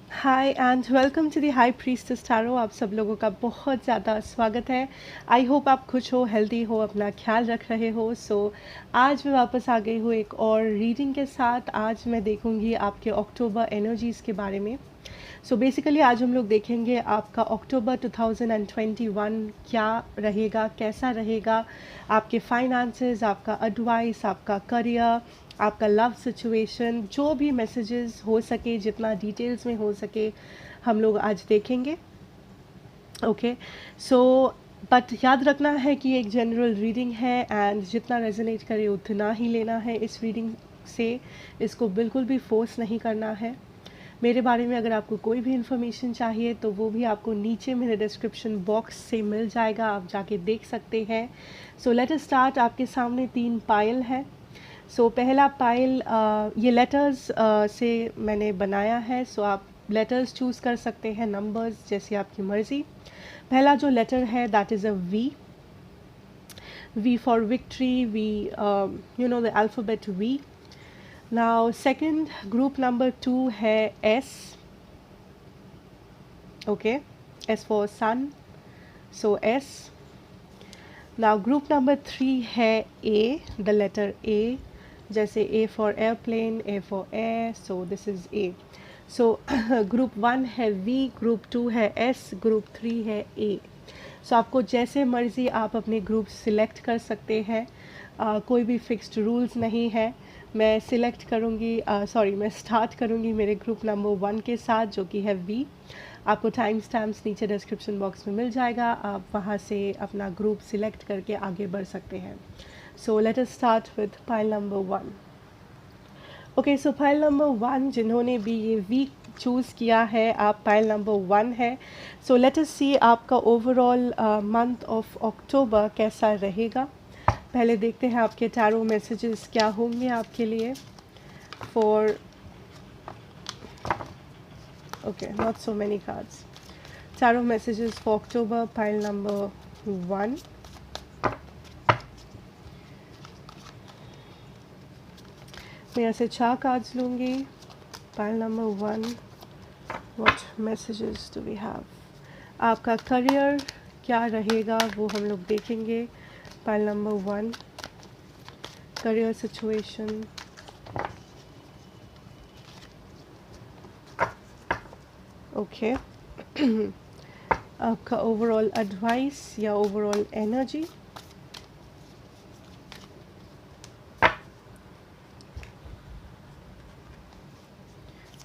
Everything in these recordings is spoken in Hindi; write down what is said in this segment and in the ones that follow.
Hi and welcome to the high priestess tarot. आप सब लोगों का बहुत ज़्यादा स्वागत है। आई होप आप खुश हो, हेल्दी हो, अपना ख्याल रख रहे हो। आज मैं वापस आ गई हूँ एक और रीडिंग के साथ। आज मैं देखूँगी आपके अक्टूबर एनर्जीज़ के बारे में। बेसिकली आज हम लोग देखेंगे आपका अक्टूबर 2021 क्या रहेगा, कैसा रहेगा, आपके फाइनेंसेस, आपका एडवाइस, आपका करियर, आपका लव सिचुएशन, जो भी मैसेजेस हो सके, जितना डिटेल्स में हो सके हम लोग आज देखेंगे। ओके, सो बट याद रखना है कि एक जनरल रीडिंग है एंड जितना रेजोनेट करे उतना ही लेना है इस रीडिंग से। इसको बिल्कुल भी फोर्स नहीं करना है। मेरे बारे में अगर आपको कोई भी इन्फॉर्मेशन चाहिए तो वो भी आपको नीचे मेरे डिस्क्रिप्शन बॉक्स से मिल जाएगा, आप जाके देख सकते हैं। Let us start. आपके सामने 3 पायल है। पहला पाइल ये लेटर्स से मैंने बनाया है। आप लेटर्स चूज़ कर सकते हैं, नंबर्स, जैसी आपकी मर्ज़ी। पहला जो लेटर है that is a V. V for victory, V, you know the alphabet V. Now second group number 2 है S. Okay, S for sun, so S. Now group number 3 है ए, द लेटर ए, जैसे A for airplane, A for air, so this is A. Group 1 है वी, ग्रुप 2 है एस, ग्रुप 3 है ए। आपको जैसे मर्ज़ी आप अपने ग्रुप सिलेक्ट कर सकते हैं। कोई भी फिक्स्ड रूल्स नहीं है। मैं सिलेक्ट करूँगी, मैं स्टार्ट करूँगी मेरे ग्रुप नंबर 1 के साथ, जो कि है वी। आपको टाइम स्टैम्प्स नीचे डिस्क्रिप्शन बॉक्स में मिल जाएगा, आप वहाँ से अपना ग्रुप सिलेक्ट करके आगे बढ़ सकते हैं। Let us start with pile number 1। Okay, so pile number 1 जिन्होंने भी ये वीक चूज़ किया है, आप पाइल नंबर 1 है। लेट अस सी आपका ओवरऑल मंथ ऑफ अक्टूबर कैसा रहेगा। पहले देखते हैं आपके टैरो मैसेजेस क्या होंगे आपके लिए for, okay, not so many cards. Tarot messages for October, pile number 1। मैं यहाँ से 4 कार्ड्स लूँगी। Pile number 1, what messages do we have. आपका करियर क्या रहेगा वो हम लोग देखेंगे। Pile number 1, career situation. Okay, आपका ओवरऑल एडवाइस या ओवरऑल एनर्जी।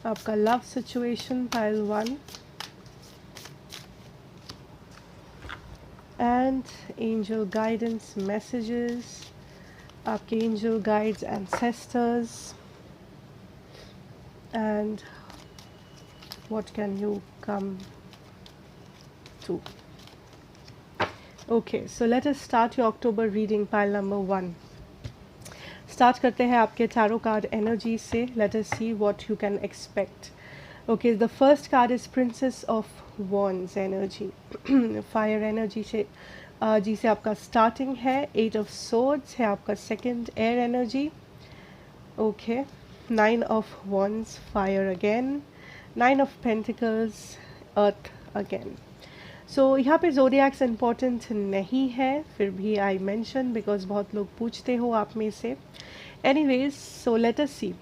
आपका love situation, pile 1। And angel guidance messages, आपके angel guides, ancestors, and what can you come to. Okay, so let us start your October reading, pile number 1. Start करते हैं आपके टैरो कार्ड एनर्जी से. Late us see what you can expect. Okay, the first card is princess of wands energy. Fire energy से जी से आपका स्टार्टिंग है. 8 ऑफ सोर्ड्स है आपका second air energy. Okay, 9 of wands fire again. 9 of pentacles earth again. यहाँ पे ज़ोडिएक्स इम्पॉर्टेंट नहीं है, फिर भी आई मेंशन बिकॉज बहुत लोग पूछते हो आप में से. Anyways, let us see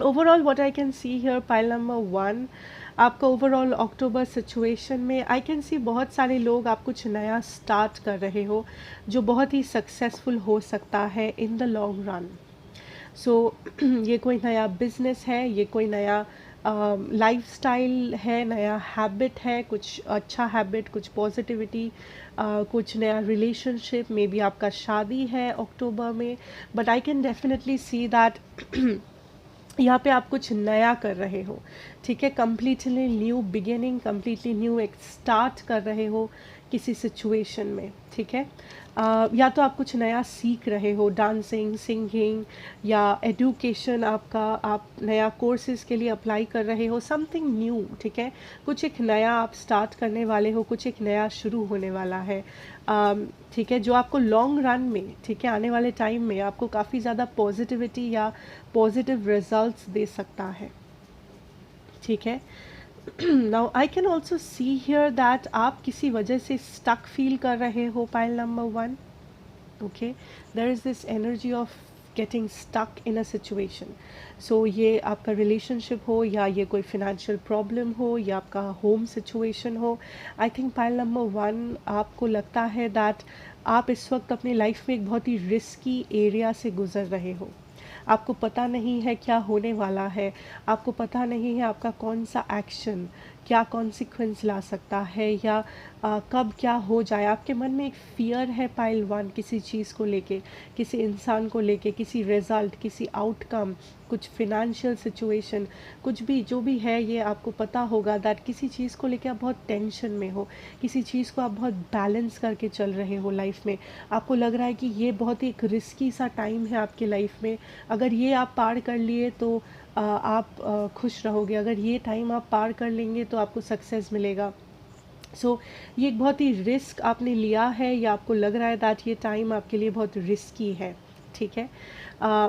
overall what I can see here. Pile number 1, आपका ओवरऑल अक्टूबर सिचुएशन में आई कैन सी बहुत सारे लोग आप कुछ नया स्टार्ट कर रहे हो जो बहुत ही सक्सेसफुल हो सकता है इन द लॉन्ग रन. ये कोई नया बिजनेस है, ये कोई नया लाइफस्टाइल है, नया हैबिट है, कुछ अच्छा हैबिट, कुछ पॉजिटिविटी, कुछ नया रिलेशनशिप. मे बी आपका शादी है अक्टूबर में, but I can definitely see that यहाँ पे आप कुछ नया कर रहे हो. ठीक है, completely new beginning, completely new एक स्टार्ट कर रहे हो किसी सिचुएशन में. ठीक है, या तो आप कुछ नया सीख रहे हो, डांसिंग, सिंगिंग या एजुकेशन आपका, आप नया कोर्सेज के लिए अप्लाई कर रहे हो, समथिंग न्यू. ठीक है, कुछ एक नया आप स्टार्ट करने वाले हो, कुछ एक नया शुरू होने वाला है. ठीक है, जो आपको लॉन्ग रन में, ठीक है, आने वाले टाइम में आपको काफ़ी ज़्यादा पॉजिटिविटी या पॉजिटिव रिजल्ट्स दे सकता है. ठीक है। Now I can also see here that आप किसी वजह से स्टक फील कर रहे हो, pile number 1। Okay, there is this energy of getting stuck in a situation. So ये आपका रिलेशनशिप हो, या ये कोई फिनेंशियल प्रॉब्लम हो, या आपका होम सिचुएशन हो, आई थिंक पाइल नंबर 1 आपको लगता है दैट आप इस वक्त अपनी लाइफ में एक बहुत ही रिस्की एरिया से गुजर रहे हो। आपको पता नहीं है क्या होने वाला है, आपको पता नहीं है आपका कौन सा एक्शन क्या कॉन्सिक्वेंस ला सकता है, या कब क्या हो जाए। आपके मन में एक फ़ियर है पाइल 1, किसी चीज़ को लेके, किसी इंसान को लेके, किसी रिज़ल्ट, किसी आउटकम, कुछ फिनेंशियल सिचुएशन, कुछ भी जो भी है, ये आपको पता होगा दैट किसी चीज़ को लेके आप बहुत टेंशन में हो, किसी चीज़ को आप बहुत बैलेंस करके चल रहे हो लाइफ में। आपको लग रहा है कि ये बहुत ही एक रिस्की सा टाइम है आपकी लाइफ में, अगर ये आप पार कर लिए तो आप खुश रहोगे, अगर ये टाइम आप पार कर लेंगे तो आपको सक्सेस मिलेगा। सो ये एक बहुत ही रिस्क आपने लिया है, या आपको लग रहा है दैट ये टाइम आपके लिए बहुत रिस्की है। ठीक है,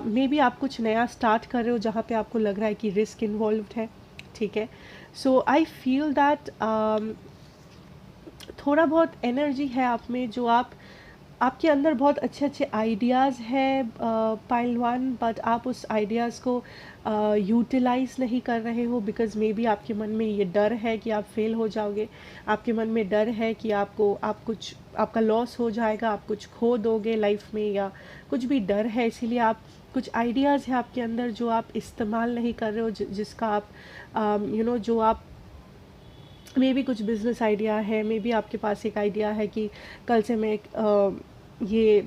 मे बी आप कुछ नया स्टार्ट कर रहे हो जहाँ पे आपको लग रहा है कि रिस्क इन्वॉल्व्ड है। ठीक है, सो आई फील दैट थोड़ा बहुत एनर्जी है आप में, जो आपके अंदर बहुत अच्छे अच्छे आइडियाज़ हैं पाइल 1, बट आप उस आइडियाज़ को यूटिलाइज़ नहीं कर रहे हो, बिकॉज़ मे बी आपके मन में ये डर है कि आप फेल हो जाओगे, आपके मन में डर है कि आपका लॉस हो जाएगा, आप कुछ खो दोगे लाइफ में, या कुछ भी डर है, इसीलिए आप कुछ आइडियाज़ है आपके अंदर जो आप इस्तेमाल नहीं कर रहे हो, जिसका आप जो आप मे बी कुछ बिजनेस आइडिया है, मे बी आपके पास एक आइडिया है कि कल से मैं ये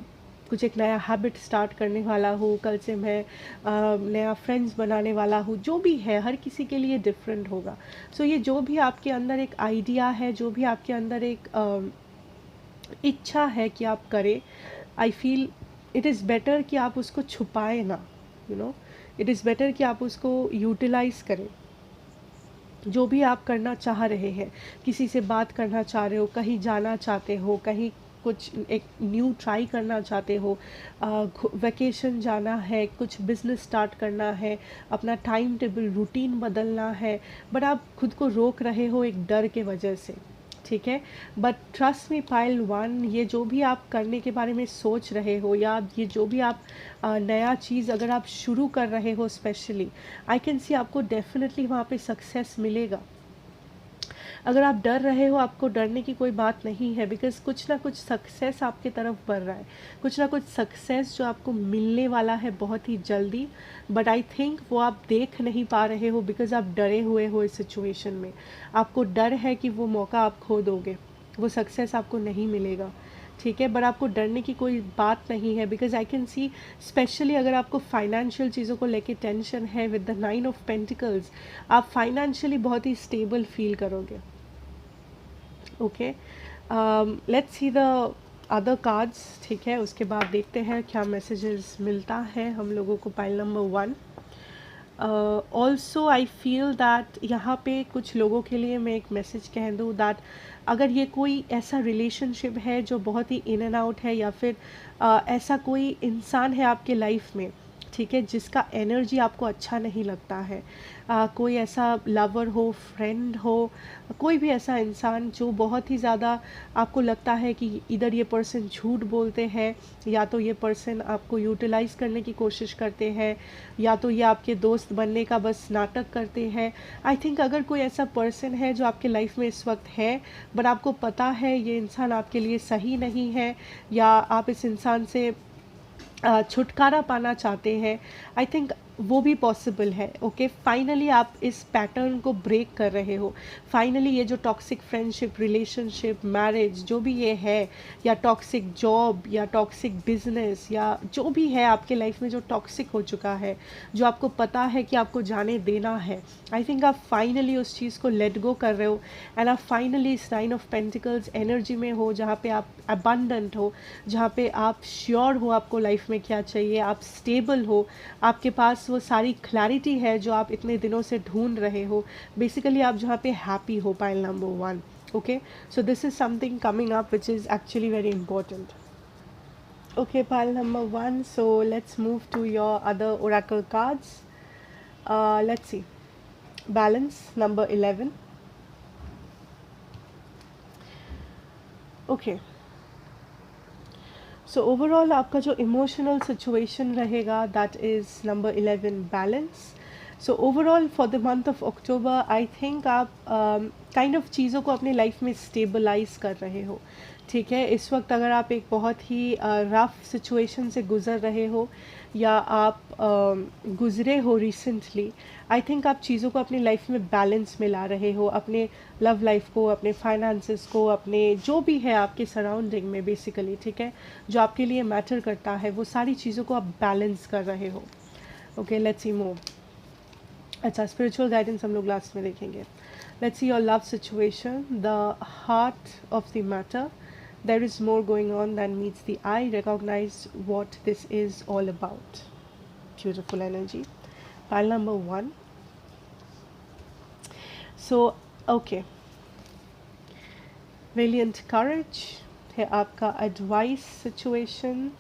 कुछ एक नया हैबिट स्टार्ट करने वाला हूँ, कल से मैं नया फ्रेंड्स बनाने वाला हूँ, जो भी है हर किसी के लिए डिफरेंट होगा। सो ये जो भी आपके अंदर एक आइडिया है, जो भी आपके अंदर एक इच्छा है कि आप करें, I feel it is better कि आप उसको छुपाएं ना, इट इज़ बेटर कि आप उसको यूटिलाइज़ करें। जो भी आप करना चाह रहे हैं, किसी से बात करना चाह रहे हो, कहीं जाना चाहते हो, कहीं कुछ एक न्यू ट्राई करना चाहते हो, वैकेशन जाना है, कुछ बिजनेस स्टार्ट करना है, अपना टाइम टेबल रूटीन बदलना है, बट आप खुद को रोक रहे हो एक डर के वजह से। ठीक है, बट ट्रस्ट मी पाइल 1, ये जो भी आप करने के बारे में सोच रहे हो, या ये जो भी आप नया चीज़ अगर आप शुरू कर रहे हो, स्पेशली आई कैन सी आपको डेफिनेटली वहाँ पे सक्सेस मिलेगा। अगर आप डर रहे हो, आपको डरने की कोई बात नहीं है, बिकॉज कुछ ना कुछ सक्सेस आपकी तरफ बढ़ रहा है, कुछ ना कुछ सक्सेस जो आपको मिलने वाला है बहुत ही जल्दी, बट आई थिंक वो आप देख नहीं पा रहे हो, बिकॉज आप डरे हुए हो इस सिचुएशन में। आपको डर है कि वो मौका आप खो दोगे, वो सक्सेस आपको नहीं मिलेगा। ठीक है, बट आपको डरने की कोई बात नहीं है, because I can C specially अगर आपको फाइनेंशियल चीज़ों को लेके टेंशन है, विद द 9 ऑफ पेंटिकल्स आप फाइनेंशियली बहुत ही स्टेबल फील करोगे। Okay, let's see the other cards. ठीक है, उसके बाद देखते हैं क्या मैसेजेस मिलता है हम लोगों को pile number 1। Also I feel that यहाँ पे कुछ लोगों के लिए मैं एक मैसेज कह दूँ दैट अगर ये कोई ऐसा रिलेशनशिप है जो बहुत ही इन एंड आउट है, या फिर ऐसा कोई इंसान है आपके लाइफ में, ठीक है, जिसका एनर्जी आपको अच्छा नहीं लगता है, कोई ऐसा लवर हो, फ्रेंड हो, कोई भी ऐसा इंसान जो बहुत ही ज़्यादा आपको लगता है कि इधर ये पर्सन झूठ बोलते हैं, या तो ये पर्सन आपको यूटिलाइज़ करने की कोशिश करते हैं, या तो ये आपके दोस्त बनने का बस नाटक करते हैं। आई थिंक अगर कोई ऐसा पर्सन है जो आपके लाइफ में इस वक्त है, बट आपको पता है ये इंसान आपके लिए सही नहीं है, या आप इस इंसान से छुटकारा पाना चाहते हैं, आई थिंक वो भी पॉसिबल है। ओके, फाइनली आप इस पैटर्न को ब्रेक कर रहे हो, फाइनली ये जो टॉक्सिक फ्रेंडशिप, रिलेशनशिप, मैरिज जो भी ये है, या टॉक्सिक जॉब, या टॉक्सिक बिजनेस, या जो भी है आपके लाइफ में जो टॉक्सिक हो चुका है, जो आपको पता है कि आपको जाने देना है, आई थिंक आप फाइनली उस चीज़ को लेट गो कर रहे हो, एंड आप फाइनली इस 9 ऑफ पेंटिकल्स एनर्जी में हो, जहाँ पे आप अबंडेंट हो, जहाँ पे आप श्योर हो आपको लाइफ में क्या चाहिए, आप स्टेबल हो, आपके पास वो सारी क्लैरिटी है जो आप इतने दिनों से ढूंढ रहे हो, बेसिकली आप जहाँ पे हैप्पी हो pile number 1। Okay, so this is something coming up which is actually very important. Okay, pile number 1, so let's move to your other oracle cards. Let's see. Balance number 11. Okay, so overall आपका जो इमोशनल सिचुएशन रहेगा that is number 11 balance. So overall for the month of October I think आप काइंड ऑफ चीज़ों को अपनी लाइफ में स्टेबलाइज कर रहे हो. ठीक है, इस वक्त अगर आप एक बहुत ही रफ सिचुएशन से गुज़र रहे हो या आप गुज़रे हो रिसेंटली, आई थिंक आप चीज़ों को अपनी लाइफ में बैलेंस में ला रहे हो, अपने लव लाइफ को, अपने फाइनेंसेस को, अपने जो भी है आपके सराउंडिंग में बेसिकली. ठीक है, जो आपके लिए मैटर करता है वो सारी चीज़ों को आप बैलेंस कर रहे हो. ओके, लेट्स सी मोर. अच्छा, स्पिरिचुअल गाइडेंस हम लोग लास्ट में देखेंगे. Let's see your love situation. The heart of the matter. There is more going on than meets the eye. Recognize what this is all about. Beautiful energy. Pile number 1. So, okay. Valiant courage है आपका एडवाइस सिचुएशन.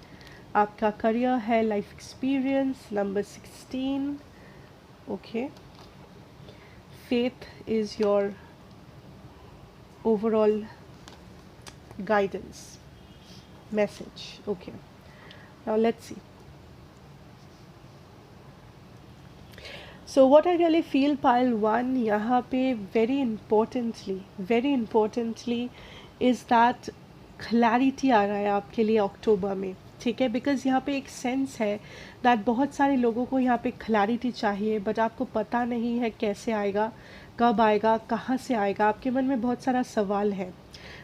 आपका करियर है life experience number 16. Okay, faith is your overall guidance message. Okay, now let's see. So what I really feel pile 1 यहाँ पे very importantly is that clarity आ रहा है आपके लिए अक्टूबर में. ठीक है, बिकॉज यहाँ पे एक सेंस है दैट बहुत सारे लोगों को यहाँ पे क्लैरिटी चाहिए, बट आपको पता नहीं है कैसे आएगा, कब आएगा, कहाँ से आएगा. आपके मन में बहुत सारा सवाल है.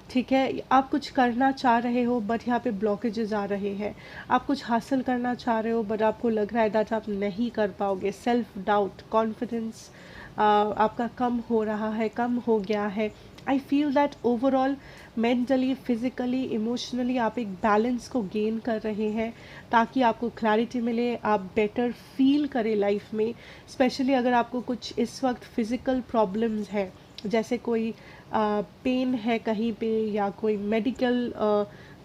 ठीक है, आप कुछ करना चाह रहे हो बट यहाँ पे ब्लॉकेजेस आ रहे हैं. आप कुछ हासिल करना चाह रहे हो बट आपको लग रहा है दैट आप नहीं कर पाओगे. सेल्फ डाउट, कॉन्फिडेंस आपका कम हो रहा है, कम हो गया है. आई feel that overall mentally, physically, emotionally आप एक बैलेंस को गेन कर रहे हैं ताकि आपको क्लैरिटी मिले, आप बेटर फील करें लाइफ में. स्पेशली अगर आपको कुछ इस वक्त फिज़िकल प्रॉब्लम्स है, जैसे कोई पेन है कहीं पे, या कोई मेडिकल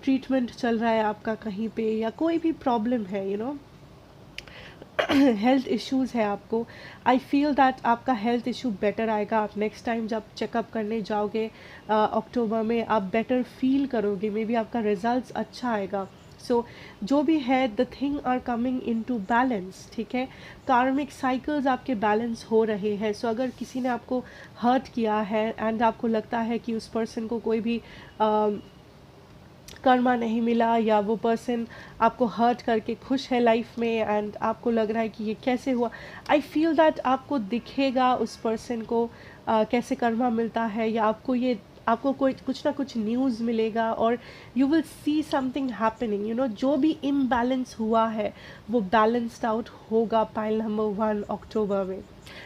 ट्रीटमेंट चल रहा है आपका कहीं पे, या कोई भी प्रॉब्लम है, हेल्थ इश्यूज़ है आपको. आई फील दैट आपका हेल्थ इशू बेटर आएगा. आप नेक्स्ट टाइम जब चेकअप करने जाओगे अक्टूबर में, आप बेटर फील करोगे, मे बी आपका रिजल्ट्स अच्छा आएगा. सो जो भी है, the thing are coming into balance. ठीक है, कार्मिक साइकिल्स आपके बैलेंस हो रहे हैं. सो अगर किसी ने आपको हर्ट किया है एंड आपको लगता है कि उस पर्सन को कोई भी कर्मा नहीं मिला, या वो पर्सन आपको हर्ट करके खुश है लाइफ में एंड आपको लग रहा है कि ये कैसे हुआ, आई फील दैट आपको दिखेगा उस पर्सन को कैसे कर्मा मिलता है, या आपको कोई कुछ ना कुछ न्यूज़ मिलेगा, और you will see something happening. जो भी इम्बैलेंस हुआ है वो बैलेंस्ड आउट होगा पाइल नंबर 1 अक्टूबर में.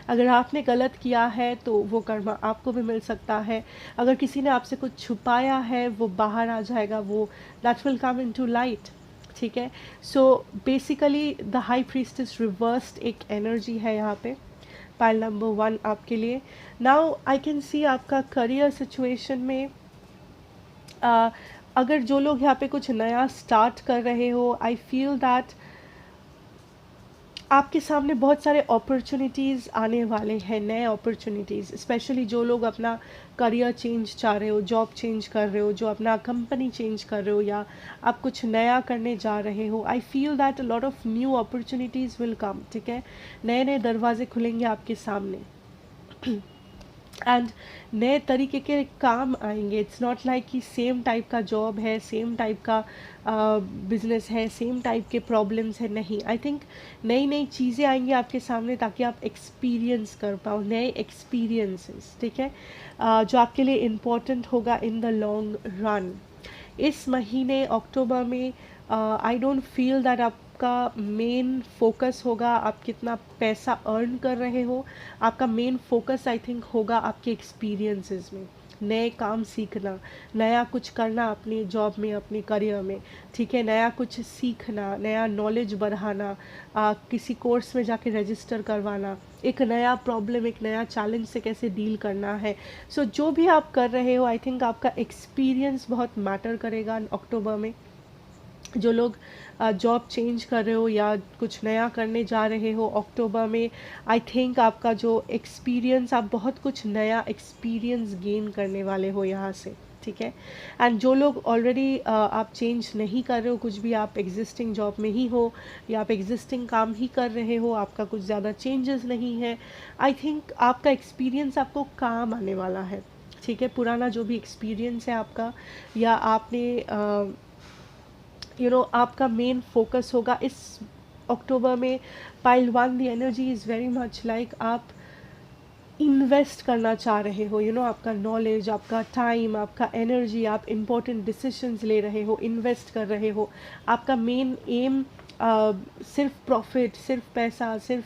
अगर आपने गलत किया है तो वो कर्मा आपको भी मिल सकता है. अगर किसी ने आपसे कुछ छुपाया है वो बाहर आ जाएगा, वो that will come into light. ठीक है, so basically the high priestess reversed एक एनर्जी है यहाँ पे पाइल नंबर 1 आपके लिए. नाउ आई कैन सी आपका करियर सिचुएशन में अगर जो लोग यहाँ पे कुछ नया स्टार्ट कर रहे हो, आई फील दैट आपके सामने बहुत सारे अपॉर्चुनिटीज़ आने वाले हैं, नए अपॉर्चुनिटीज़. स्पेशली जो लोग अपना करियर चेंज चाह रहे हो, जॉब चेंज कर रहे हो, जो अपना कंपनी चेंज कर रहे हो, या आप कुछ नया करने जा रहे हो, I feel that a lot of new opportunities will come. ठीक है, नए नए दरवाजे खुलेंगे आपके सामने एंड नए तरीके के काम आएंगे. इट्स नॉट लाइक कि सेम टाइप का जॉब है, सेम टाइप का बिजनेस है, सेम टाइप के प्रॉब्लम्स है. नहीं, आई थिंक नई नई चीज़ें आएंगी आपके सामने ताकि आप एक्सपीरियंस कर पाओ, नए एक्सपीरियंसेस. ठीक है, जो आपके लिए इम्पोर्टेंट होगा इन द लॉन्ग रन. इस महीने अक्टूबर में आई डोंट फील दैट आपका मेन फोकस होगा आप कितना पैसा अर्न कर रहे हो. आपका मेन फोकस आई थिंक होगा आपके एक्सपीरियंसेस में, नए काम सीखना, नया कुछ करना अपनी जॉब में, अपने करियर में. ठीक है, नया कुछ सीखना, नया नॉलेज बढ़ाना, किसी कोर्स में जाके रजिस्टर करवाना, एक नया प्रॉब्लम, एक नया चैलेंज से कैसे डील करना है. सो जो भी आप कर रहे हो, आई थिंक आपका एक्सपीरियंस बहुत मैटर करेगा अक्टूबर में. जो लोग जॉब चेंज कर रहे हो या कुछ नया करने जा रहे हो अक्टूबर में, आई थिंक आपका जो एक्सपीरियंस, आप बहुत कुछ नया एक्सपीरियंस गेन करने वाले हो यहाँ से, ठीक है। एंड जो लोग ऑलरेडी आप चेंज नहीं कर रहे हो कुछ भी, आप एग्जिस्टिंग जॉब में ही हो या आप एग्जिस्टिंग काम ही कर रहे हो, आपका कुछ ज़्यादा चेंजेस नहीं है, आई थिंक आपका एक्सपीरियंस आपको काम आने वाला है, ठीक है। पुराना जो भी एक्सपीरियंस है आपका, या आपने आपका मेन फोकस होगा इस अक्टूबर में। Pile one, the energy is very much like आप इन्वेस्ट करना चाह रहे हो, आपका नॉलेज, आपका टाइम, आपका एनर्जी, आप इम्पोर्टेंट डिसीजंस ले रहे हो, इन्वेस्ट कर रहे हो। आपका मेन एम सिर्फ प्रॉफिट, सिर्फ पैसा, सिर्फ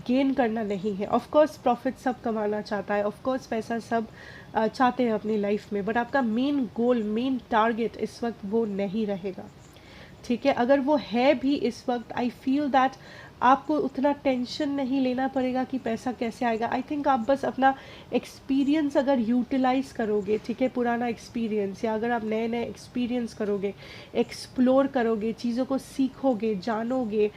गेन करना नहीं है। ऑफ कोर्स प्रॉफिट सब कमाना चाहता है, ऑफ कोर्स पैसा सब चाहते हैं अपनी लाइफ में, बट आपका मेन गोल, मेन टारगेट इस वक्त वो नहीं रहेगा, ठीक है। अगर वो है भी इस वक्त, आई फील दैट आपको उतना टेंशन नहीं लेना पड़ेगा कि पैसा कैसे आएगा। आई थिंक आप बस अपना एक्सपीरियंस अगर यूटिलाइज करोगे, ठीक है, पुराना एक्सपीरियंस, या अगर आप नए नए एक्सपीरियंस करोगे, एक्सप्लोर करोगे, चीज़ों को सीखोगे, जानोगे,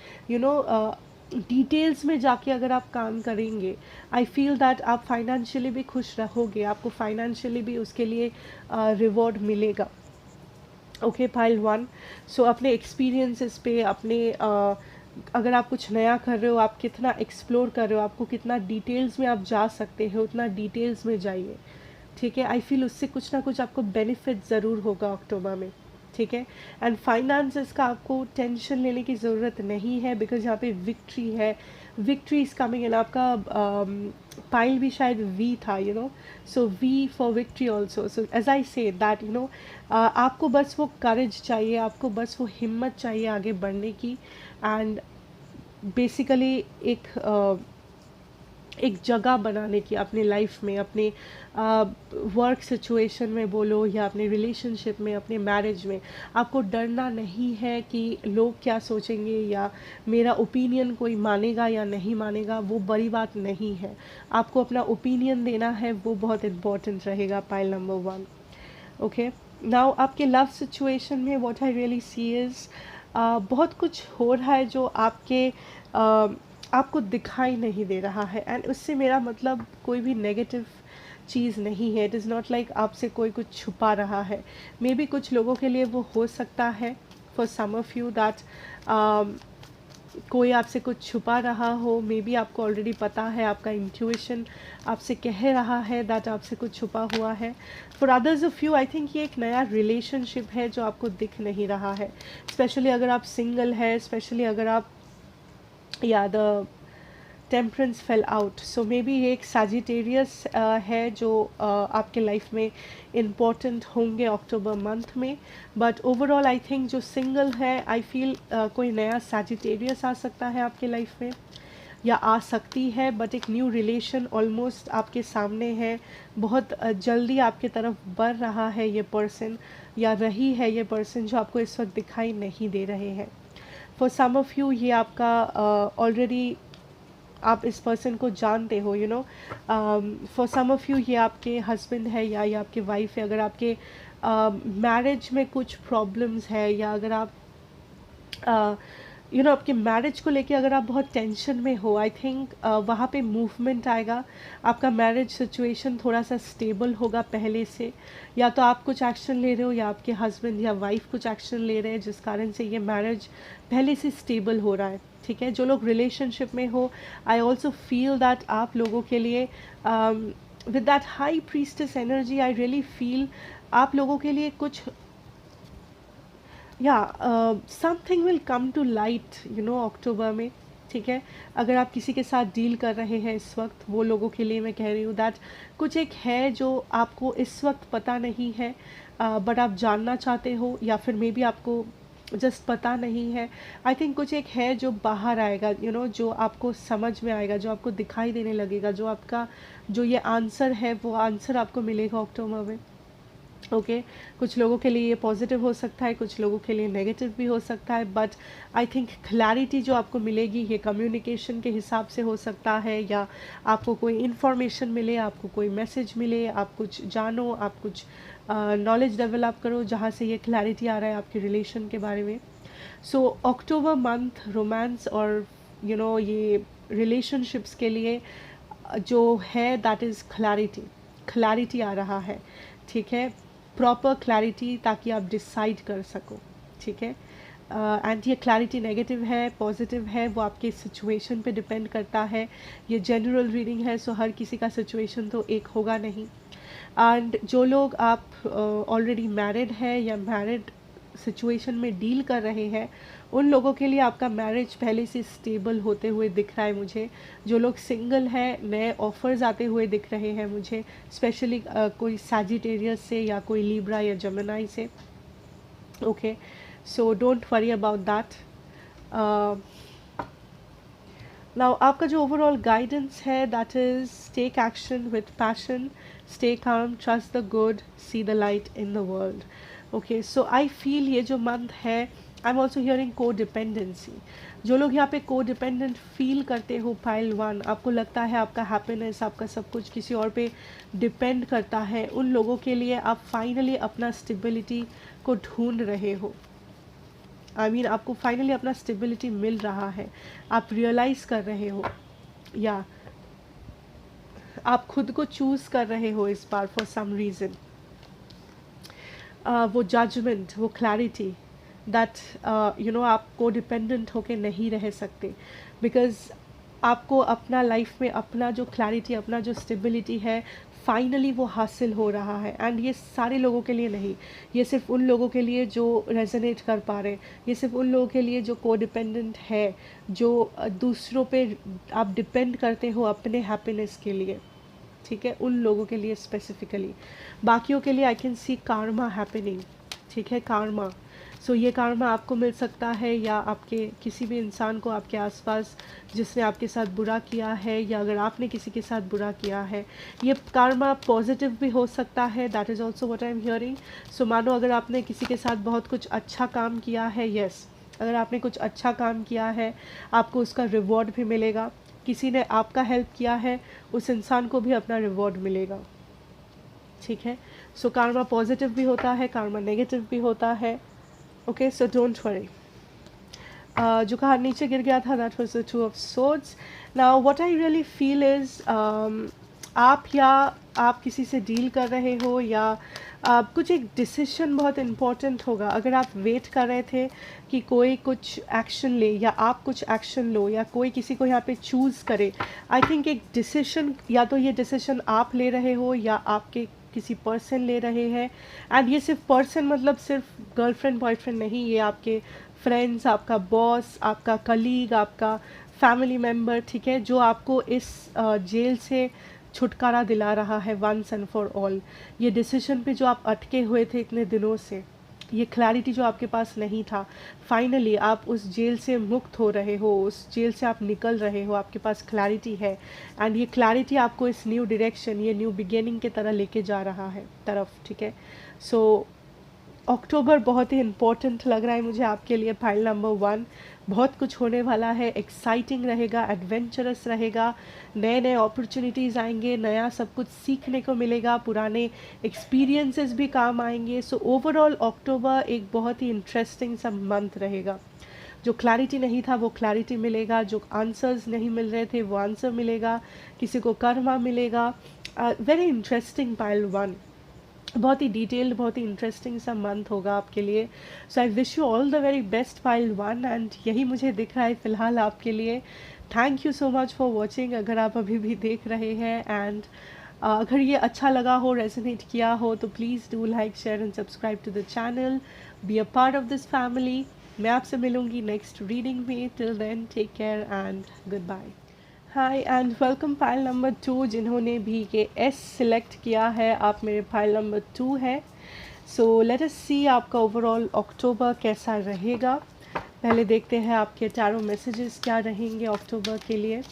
डिटेल्स में जाके अगर आप काम करेंगे, आई फील दैट आप फाइनेंशियली भी खुश रहोगे, आपको फाइनेंशियली भी उसके लिए रिवॉर्ड मिलेगा। Okay, pile one. सो अपने एक्सपीरियंसेस पे, अपने अगर आप कुछ नया कर रहे हो, आप कितना एक्सप्लोर कर रहे हो, आपको कितना डिटेल्स में आप जा सकते हो, उतना डिटेल्स में जाइए, ठीक है। आई फील उससे कुछ ना कुछ आपको बेनिफिट ज़रूर होगा अक्टूबर में, ठीक है। एंड फाइनेंसेस का आपको टेंशन लेने की ज़रूरत नहीं है, बिकॉज यहाँ पे विक्ट्री है, विक्ट्री इज़ कमिंग इन। आपका पाइल भी शायद वी था, so V for victory also. So as I say that आपको बस वो करेज चाहिए, आपको बस वो हिम्मत चाहिए आगे बढ़ने की, एंड बेसिकली एक जगह बनाने की अपने लाइफ में, अपने वर्क सिचुएशन में बोलो, या अपने रिलेशनशिप में, अपने मैरिज में। आपको डरना नहीं है कि लोग क्या सोचेंगे, या मेरा ओपिनियन कोई मानेगा या नहीं मानेगा, वो बड़ी बात नहीं है। आपको अपना ओपिनियन देना है, वो बहुत इम्पोर्टेंट रहेगा, pile number one. Okay, now आपके लव सिचुएशन में what I really see is बहुत कुछ हो रहा है जो आपको दिखाई नहीं दे रहा है, एंड उससे मेरा मतलब कोई भी नेगेटिव चीज़ नहीं है। इट इज़ नॉट लाइक आपसे कोई कुछ छुपा रहा है। मे बी कुछ लोगों के लिए वो हो सकता है, for some of you that कोई आपसे कुछ छुपा रहा हो। मे बी आपको ऑलरेडी पता है, आपका इंट्यूशन आपसे कह रहा है दैट आपसे कुछ छुपा हुआ है। For others of you, I think ये एक नया रिलेशनशिप है जो आपको दिख नहीं रहा है, स्पेशली अगर आप सिंगल है, स्पेशली अगर आप, या the temperance fail out. So may be ये एक सजिटेरियस है जो आपके लाइफ में इम्पॉर्टेंट होंगे अक्टूबर मंथ में। बट ओवरऑल आई थिंक जो सिंगल है, आई फील कोई नया सजिटेरियस आ सकता है आपके लाइफ में, या आ सकती है, बट एक न्यू रिलेशन ऑलमोस्ट आपके सामने है, बहुत जल्दी आपके तरफ बढ़ रहा है ये पर्सन, या रही है ये पर्सन, जो आपको इस वक्त दिखाई नहीं दे रहे हैं। फॉर सम ऑफ यू ये आपका ऑलरेडी आप इस पर्सन को जानते हो, फॉर सम ऑफ यू ये आपके हस्बैंड है या ये आपके वाइफ है। अगर आपके मैरिज में कुछ प्रॉब्लम्स है, या अगर आप आपके मैरिज को लेके अगर आप बहुत टेंशन में हो, आई थिंक वहाँ पे मूवमेंट आएगा। आपका मैरिज सिचुएशन थोड़ा सा स्टेबल होगा पहले से, या तो आप कुछ एक्शन ले रहे हो, या आपके हस्बैंड या वाइफ कुछ एक्शन ले रहे हैं, जिस कारण से ये मैरिज पहले से स्टेबल हो रहा है, ठीक है। जो लोग रिलेशनशिप में हो, आई ऑल्सो फील दैट आप लोगों के लिए with that high priestess energy, I really feel आप लोगों के लिए कुछ, या something will come to light अक्टूबर में, ठीक है। अगर आप किसी के साथ डील कर रहे हैं इस वक्त, वो लोगों के लिए मैं कह रही हूँ दैट कुछ एक है जो आपको इस वक्त पता नहीं है, बट आप जानना चाहते हो, या फिर मे बी आपको जस्ट पता नहीं है। आई थिंक कुछ एक है जो बाहर आएगा, जो आपको समझ में आएगा, जो आपको दिखाई देने लगेगा, जो आपका जो ये आंसर है, वो आंसर आपको मिलेगा अक्टूबर में। ओके कुछ लोगों के लिए ये पॉजिटिव हो सकता है, कुछ लोगों के लिए नेगेटिव भी हो सकता है, बट आई थिंक क्लैरिटी जो आपको मिलेगी ये कम्युनिकेशन के हिसाब से हो सकता है, या आपको कोई इन्फॉर्मेशन मिले, आपको कोई मैसेज मिले, आप कुछ जानो, आप कुछ नॉलेज डेवलप करो जहाँ से ये क्लैरिटी आ रहा है आपके रिलेशन के बारे में। सो अक्टूबर मंथ रोमांस और ये रिलेशनशिप्स के लिए जो है दैट इज़ क्लैरिटी, क्लैरिटी आ रहा है, ठीक है, प्रॉपर क्लैरिटी, ताकि आप डिसाइड कर सको, ठीक है। एंड ये क्लैरिटी नेगेटिव है पॉजिटिव है वो आपके सिचुएशन पे डिपेंड करता है। ये जनरल रीडिंग है, सो हर किसी का सिचुएशन तो एक होगा नहीं। एंड जो लोग आप ऑलरेडी मैरिड है या मैरिड सिचुएशन में डील कर रहे हैं, उन लोगों के लिए आपका मैरिज पहले से स्टेबल होते हुए दिख रहा है मुझे। जो लोग सिंगल हैं, नए ऑफर्स आते हुए दिख रहे हैं मुझे, स्पेशली कोई सैजिटेरियस से या कोई लिब्रा या जेमिनी से। Okay, so don't worry about that. Now आपका जो ओवरऑल गाइडेंस है that is take action with passion, stay calm, trust the good, see the light in the world. Okay, so I feel ये जो मंथ है, I am also hearing codependency. जो लोग यहाँ पे को डिपेंडेंट फील करते हो पाइल 1, आपको लगता है आपका हैप्पीनेस, आपका सब कुछ किसी और पे डिपेंड करता है, उन लोगों के लिए आप फाइनली अपना स्टेबिलिटी को ढूंढ रहे हो। आई मीन आपको फाइनली अपना स्टेबिलिटी मिल रहा है, आप रियलाइज़ कर रहे हो, या आप खुद को चूज़ कर रहे हो इस बार फॉर सम रीज़न। वो जजमेंट, वो क्लैरिटी दैट आप को डिपेंडेंट होके नहीं रह सकते, बिकॉज आपको अपना लाइफ में अपना जो क्लैरिटी, अपना जो स्टेबिलिटी है, फाइनली वो हासिल हो रहा है। एंड ये सारे लोगों के लिए नहीं, ये सिर्फ उन लोगों के लिए जो रेजोनेट कर पा रहे, ये सिर्फ उन लोगों के लिए जो को डिपेंडेंट है, जो दूसरों पे आप डिपेंड करते हो अपने हैप्पीनेस के लिए, ठीक है, उन लोगों के लिए स्पेसिफिकली। बाकियों के लिए आई कैन सी कार्मा हैपनिंग, ठीक है, कार्मा। सो ये कार्मा आपको मिल सकता है, या आपके किसी भी इंसान को आपके आसपास जिसने आपके साथ बुरा किया है, या अगर आपने किसी के साथ बुरा किया है, ये कार्मा पॉजिटिव भी हो सकता है, that is also what I am hearing. So मानो अगर आपने किसी के साथ बहुत कुछ अच्छा काम किया है, यस, अगर आपने कुछ अच्छा काम किया है, आपको उसका रिवॉर्ड भी मिलेगा। किसी ने आपका हेल्प किया है, उस इंसान को भी अपना रिवॉर्ड मिलेगा, ठीक है। सो कार्मा पॉजिटिव भी होता है, कार्मा नेगेटिव भी होता है। Okay, so don't worry. जो कार्ड नीचे गिर गया था that was the 2 of swords. Now what I really feel is आप किसी से डील कर रहे हो, या कुछ एक डिसीजन बहुत इम्पॉर्टेंट होगा। अगर आप वेट कर रहे थे कि कोई कुछ एक्शन ले, या आप कुछ एक्शन लो, या कोई किसी को यहाँ पे चूज़ करे, आई थिंक एक डिसीजन, या तो ये डिसीजन आप ले रहे हो या आपके किसी पर्सन ले रहे हैं। एंड ये सिर्फ पर्सन मतलब सिर्फ गर्लफ्रेंड बॉयफ्रेंड नहीं, ये आपके फ्रेंड्स, आपका बॉस, आपका कलीग, आपका फैमिली मेम्बर, ठीक है, जो आपको इस जेल से छुटकारा दिला रहा है वंस एंड फॉर ऑल। ये डिसीजन पे जो आप अटके हुए थे इतने दिनों से, ये क्लैरिटी जो आपके पास नहीं था, फाइनली आप उस जेल से मुक्त हो रहे हो, उस जेल से आप निकल रहे हो, आपके पास क्लैरिटी है। एंड ये क्लैरिटी आपको इस न्यू डायरेक्शन, ये न्यू बिगिनिंग की तरह लेके जा रहा है तरफ, ठीक है। सो अक्टूबर बहुत ही इम्पोर्टेंट लग रहा है मुझे आपके लिए, फाइल नंबर 1। बहुत कुछ होने वाला है, एक्साइटिंग रहेगा, एडवेंचरस रहेगा, नए नए अपॉर्चुनिटीज़ आएंगे, नया सब कुछ सीखने को मिलेगा, पुराने एक्सपीरियंसेस भी काम आएंगे। सो ओवरऑल अक्टूबर एक बहुत ही इंटरेस्टिंग सा मंथ रहेगा। जो क्लैरिटी नहीं था वो क्लैरिटी मिलेगा, जो आंसर्स नहीं मिल रहे थे वो आंसर मिलेगा, किसी को कर्मा मिलेगा। वेरी इंटरेस्टिंग पाइल 1, बहुत ही डिटेल्ड, बहुत ही इंटरेस्टिंग सा मंथ होगा आपके लिए। So I wish you all the very best pile 1, and यही मुझे दिख रहा है फ़िलहाल आपके लिए। Thank you so much for watching, अगर आप अभी भी देख रहे हैं। एंड अगर ये अच्छा लगा हो, रेजोनेट किया हो, तो please do like, share and subscribe to the channel, be a part of this family. मैं आपसे मिलूँगी नेक्स्ट रीडिंग में। Till then take care and good bye. Hi and welcome file number 2, जिन्होंने भी ये एस सिलेक्ट किया है, आप मेरे फाइल नंबर 2 है। सो लेट अस सी आपका ओवरऑल अक्टूबर कैसा रहेगा। पहले देखते हैं आपके टैरो मैसेजेस क्या रहेंगे अक्टूबर के लिए।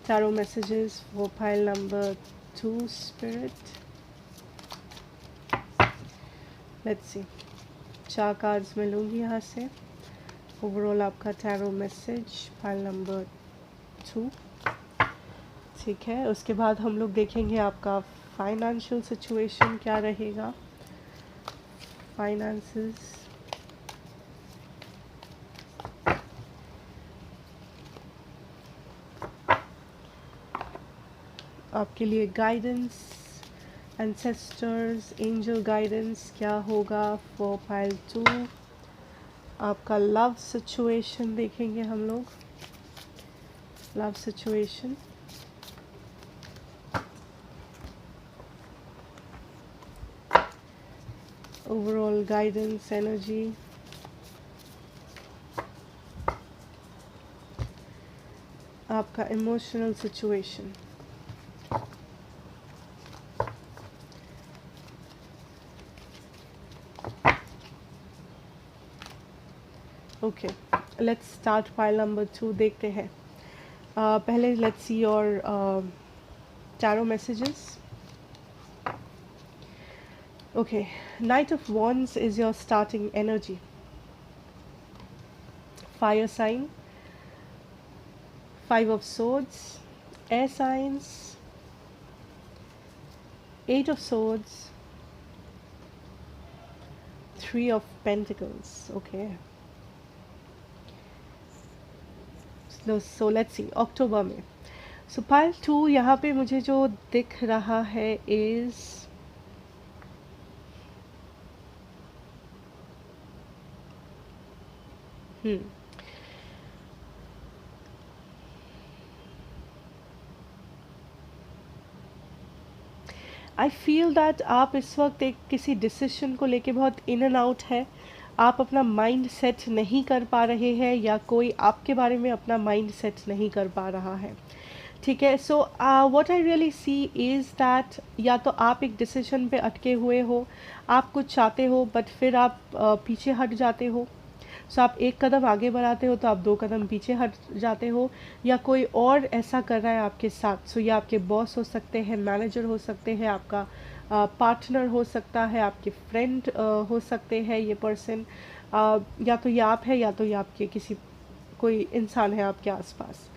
टैरो मैसेजेस वो file number 2 spirit. Let's see, 4 cards मैं लूँगी यहाँ से। ओवरऑल आपका टैरो मैसेज पाइल नंबर 2, ठीक है। उसके बाद हम लोग देखेंगे आपका फाइनेंशियल सिचुएशन क्या रहेगा, फाइनेंसेस, आपके लिए गाइडेंस, एंसेस्टर्स, एंजल गाइडेंस क्या होगा फॉर पाइल 2। आपका लव सिचुएशन देखेंगे हम लोग, love situation, overall guidance energy, आपका emotional situation. Okay, let's start pile number 2, देखते हैं। पहले let's see your tarot messages. Okay, Knight of Wands is your starting energy. Fire sign, 5 of Swords, air signs, 8 of Swords, 3 of Pentacles. Okay. So let's see, October में. So pile 2 यहाँ पे मुझे जो दिख रहा है is आई फील दैट आप इस वक्त एक किसी डिसीजन को लेके बहुत इन एंड आउट है, आप अपना माइंड सेट नहीं कर पा रहे हैं या कोई आपके बारे में अपना माइंड सेट नहीं कर पा रहा है, ठीक है। So what I really see is that या तो आप एक डिसीजन पे अटके हुए हो, आप कुछ चाहते हो बट फिर आप पीछे हट जाते हो। सो आप एक कदम आगे बढ़ाते हो तो आप 2 कदम पीछे हट जाते हो, या कोई और ऐसा कर रहा है आपके साथ। सो ये आपके बॉस हो सकते हैं, मैनेजर हो सकते हैं, आपका पार्टनर हो सकता है, आपके फ्रेंड हो सकते हैं ये पर्सन, या तो ये आप है या तो ये आपके किसी कोई इंसान है आपके आसपास।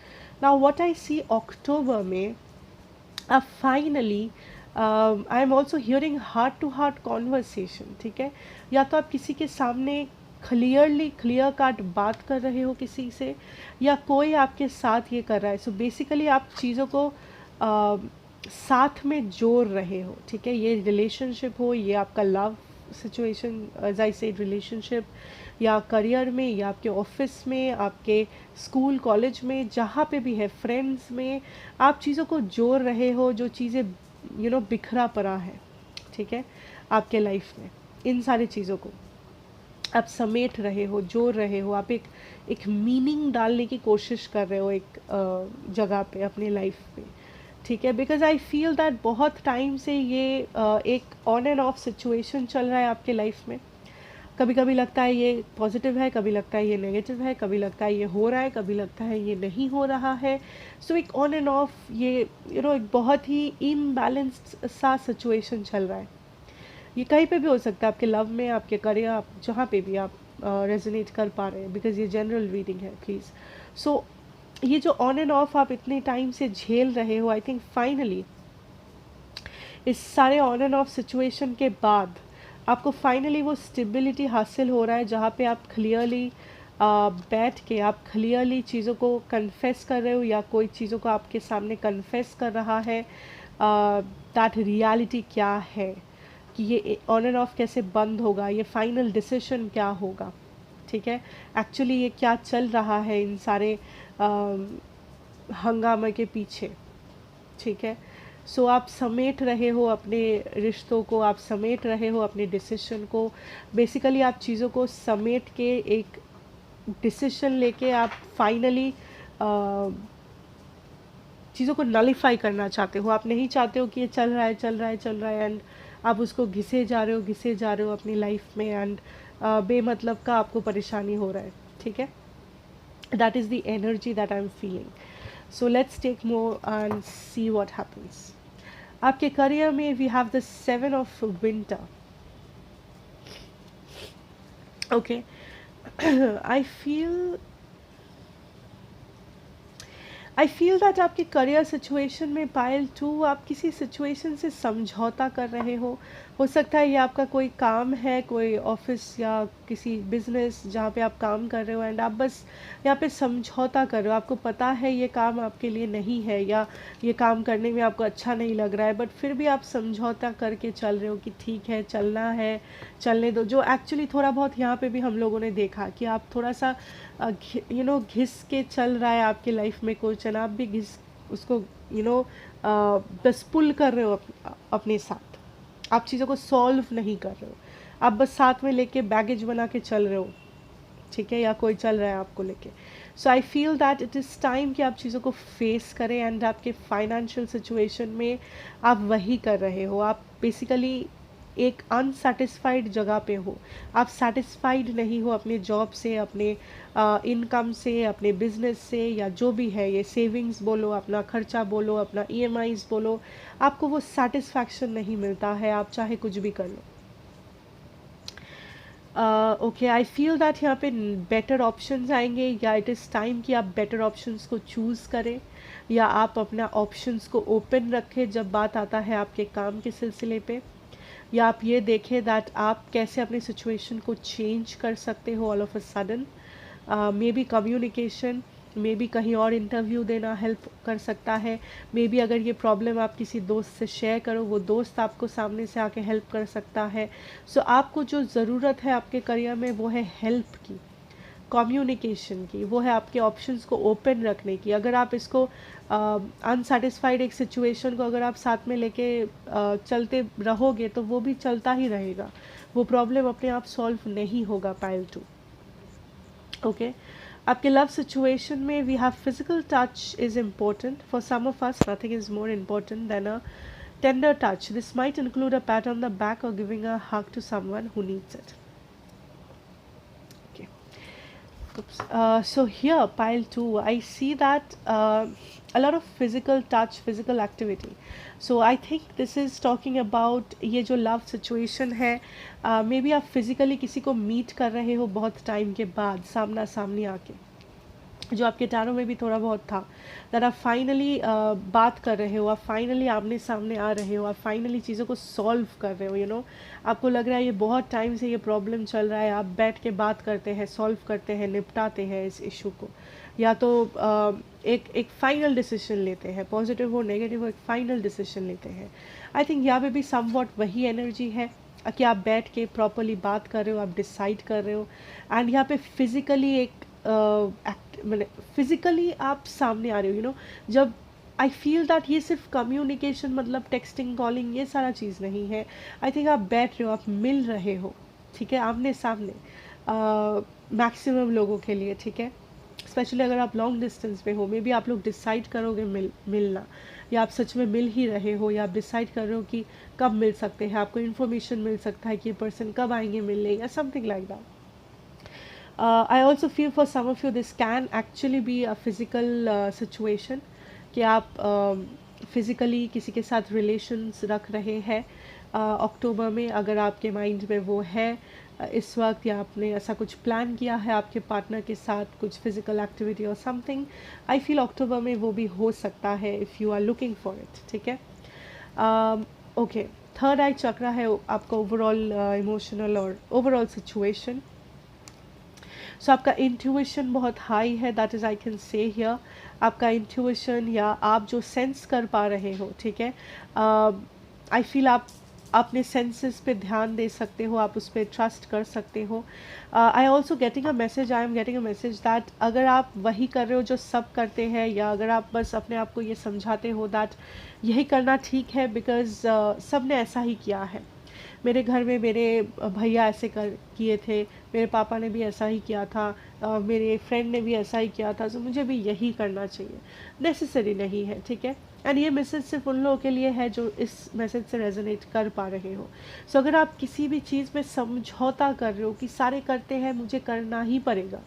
Now what I C October में, आप finally I am also hearing heart to heart conversation, ठीक है। या तो आप किसी के सामने क्लियर कट बात कर रहे हो किसी से, या कोई आपके साथ ये कर रहा है। सो बेसिकली आप चीज़ों को साथ में जोड़ रहे हो, ठीक है। ये रिलेशनशिप हो, ये आपका love situation, as I said relationship, या करियर में, या आपके ऑफिस में, आपके स्कूल कॉलेज में, जहाँ पे भी है, फ्रेंड्स में, आप चीज़ों को जोड़ रहे हो, जो चीज़ें बिखरा पड़ा है, ठीक है, आपके लाइफ में। इन सारी चीज़ों को आप समेट रहे हो, जोड़ रहे हो, आप एक मीनिंग डालने की कोशिश कर रहे हो एक जगह पे अपनी लाइफ पे, ठीक है। बिकॉज आई फील दैट बहुत टाइम से ये एक ऑन एंड ऑफ सिचुएशन चल रहा है आपके लाइफ में। कभी कभी लगता है ये पॉजिटिव है, कभी लगता है ये नेगेटिव है, कभी लगता है ये हो रहा है, कभी लगता है ये नहीं हो रहा है। सो एक ऑन एंड ऑफ ये एक बहुत ही इनबैलेंस्ड सा सिचुएशन चल रहा है। ये कहीं पे भी हो सकता है, आपके लव में, आपके करियर, आप जहाँ पे भी आप रेजोनेट कर पा रहे हैं, बिकॉज ये जनरल रीडिंग है प्लीज़। सो ये जो ऑन एंड ऑफ आप इतने टाइम से झेल रहे हो, आई थिंक फाइनली इस सारे ऑन एंड ऑफ सिचुएशन के बाद आपको फाइनली वो स्टेबिलिटी हासिल हो रहा है, जहाँ पे आप क्लियरली बैठ के आप क्लियरली चीज़ों को कन्फेस कर रहे हो, या कोई चीज़ों को आपके सामने कन्फेस कर रहा है दैट रियलिटी क्या है, कि ये ऑन एंड ऑफ कैसे बंद होगा, ये फाइनल डिसीजन क्या होगा, ठीक है। एक्चुअली ये क्या चल रहा है इन सारे हंगामे के पीछे, ठीक है। सो आप समेट रहे हो अपने रिश्तों को, आप समेट रहे हो अपने डिसीजन को, बेसिकली आप चीज़ों को समेट के एक डिसीजन लेके आप फाइनली चीज़ों को नलीफाई करना चाहते हो। आप नहीं चाहते हो कि ये चल रहा है एंड आप उसको घिसे जा रहे हो अपनी लाइफ में, एंड बेमतलब का आपको परेशानी हो रहा है, ठीक है। That is the energy that I am feeling. So let's take more and see what happens. आपके करियर में we have the 7 of winter, okay I feel that आपके करियर सिचुएशन में पायल टू, आप किसी सिचुएशन से समझौता कर रहे हो सकता है ये आपका कोई काम है, कोई ऑफिस या किसी बिजनेस जहाँ पे आप काम कर रहे हो, एंड आप बस यहाँ पे समझौता कर रहे हो, आपको पता है ये काम आपके लिए नहीं है या ये काम करने में आपको अच्छा नहीं लग रहा है, बट फिर भी आप समझौता करके चल रहे हो कि ठीक है चलना है, चलने दो। जो एक्चुअली थोड़ा बहुत यहाँ पे भी हम लोगों ने देखा कि आप थोड़ा सा घिस के चल रहा है आपकी लाइफ में कुछ, एंड आप भी घिस उसको बस पुल कर रहे हो अपने साथ, आप चीज़ों को सॉल्व नहीं कर रहे हो, आप बस साथ में लेके बैगेज बना के चल रहे हो, ठीक है, या कोई चल रहा है आपको लेके। So I feel that it is time कि आप चीज़ों को फेस करें, एंड आपके फाइनेंशियल सिचुएशन में आप वही कर रहे हो, आप बेसिकली एक अनसेटिस्फाइड जगह पे हो, आप सेटिस्फाइड नहीं हो अपने जॉब से, अपने इनकम से, अपने बिजनेस से, या जो भी है, ये सेविंग्स बोलो, अपना खर्चा बोलो, अपना ईएमआईज बोलो, आपको वो सेटिस्फैक्शन नहीं मिलता है, आप चाहे कुछ भी कर लो। ओके आई फील दैट यहाँ पे बेटर ऑप्शंस आएंगे, या इट इज़ टाइम कि आप बेटर ऑप्शंस को चूज़ करें, या आप अपना ऑप्शंस को ओपन रखें जब बात आता है आपके काम के सिलसिले पे, या आप ये देखें दैट आप कैसे अपनी सिचुएशन को चेंज कर सकते हो all of a sudden. May be communication, may be कहीं और इंटरव्यू देना हेल्प कर सकता है, मे बी अगर ये प्रॉब्लम आप किसी दोस्त से शेयर करो, वो दोस्त आपको सामने से आके हेल्प कर सकता है। सो आपको जो ज़रूरत है आपके करियर में वो है हेल्प की, कम्युनिकेशन की, वो है आपके ऑप्शंस को ओपन रखने की। अगर आप इसको अनसेटिस्फाइड एक सिचुएशन को अगर आप साथ में लेके चलते रहोगे तो वो भी चलता ही रहेगा, वो प्रॉब्लम अपने आप सॉल्व नहीं होगा पाइल टू। ओके आपके लव सिचुएशन में we have physical touch is important for some of us, nothing is more important than a tender touch. This might include a pat on the back or giving a hug to someone who needs it. Okay. Oops. So here, pile 2, I see that a lot of physical touch, physical activity. So I think this is talking about ये जो love situation है, maybe आप physically किसी को meet कर रहे हो बहुत time के बाद, सामना सामनी आके, जो आपके टारों में भी थोड़ा बहुत था, दैट आप फाइनली बात कर रहे हो, आप फाइनली आमने सामने आ रहे हो, आप फाइनली चीज़ों को सॉल्व कर रहे हो, आपको लग रहा है ये बहुत टाइम से ये प्रॉब्लम चल रहा है, आप बैठ के बात करते हैं, सॉल्व करते हैं, निपटाते हैं इस इशू को, या तो एक फाइनल डिसीजन लेते हैं, पॉजिटिव हो नेगेटिव हो, एक फाइनल डिसीजन लेते हैं। आई थिंक यहाँ पे भी समवॉट वही एनर्जी है कि आप बैठ के प्रॉपरली बात कर रहे हो, आप डिसाइड कर रहे हो, एंड यहाँ पे फिजिकली एक मैंने फिजिकली आप सामने आ रहे हो, जब आई फील दैट ये सिर्फ कम्युनिकेशन मतलब टेक्सटिंग कॉलिंग ये सारा चीज़ नहीं है, आई थिंक आप बैठ रहे हो, आप मिल रहे हो, ठीक है, आमने सामने, मैक्सिमम लोगों के लिए, ठीक है, स्पेशली अगर आप लॉन्ग डिस्टेंस में हो, मे बी आप लोग डिसाइड करोगे मिलना, या आप सच में मिल ही रहे हो, या आप डिसाइड कर रहे हो कि कब मिल सकते हैं, आपको इन्फॉर्मेशन मिल सकता है कि ये पर्सन कब आएंगे मिलने, या something like that. I also feel for some of you this can actually be a physical situation, कि आप फिज़िकली किसी के साथ रिलेशंस रख रहे हैं अक्टूबर में, अगर आपके माइंड में वो है इस वक्त, या आपने ऐसा कुछ प्लान किया है आपके पार्टनर के साथ कुछ फिजिकल एक्टिविटी और समथिंग, आई फील अक्टूबर में वो भी हो सकता है if you are looking for it, ठीक है। ओके थर्ड आई चक्रा है आपका ओवरऑल इमोशनल और ओवरऑल सिचुएशन। सो आपका इंट्यूशन बहुत हाई है, that is I can say here, आपका इंट्यूशन या आप जो सेंस कर पा रहे हो, ठीक है, आई फील आप अपने सेंसेस पे ध्यान दे सकते हो, आप उस पर ट्रस्ट कर सकते हो। I also getting a message, I am getting a message that अगर आप वही कर रहे हो जो सब करते हैं, या अगर आप बस अपने आप को ये समझाते हो दैट यही करना ठीक है बिकॉज सब ने ऐसा ही किया है, मेरे घर में मेरे भैया ऐसे किए थे, मेरे पापा ने भी ऐसा ही किया था, मेरे फ्रेंड ने भी ऐसा ही किया था, तो मुझे भी यही करना चाहिए, नेसेसरी नहीं है, ठीक है। एंड ये मैसेज सिर्फ उन लोगों के लिए है जो इस मैसेज से रेजोनेट कर पा रहे हो। सो अगर आप किसी भी चीज़ में समझौता कर रहे हो कि सारे करते हैं मुझे करना ही पड़ेगा,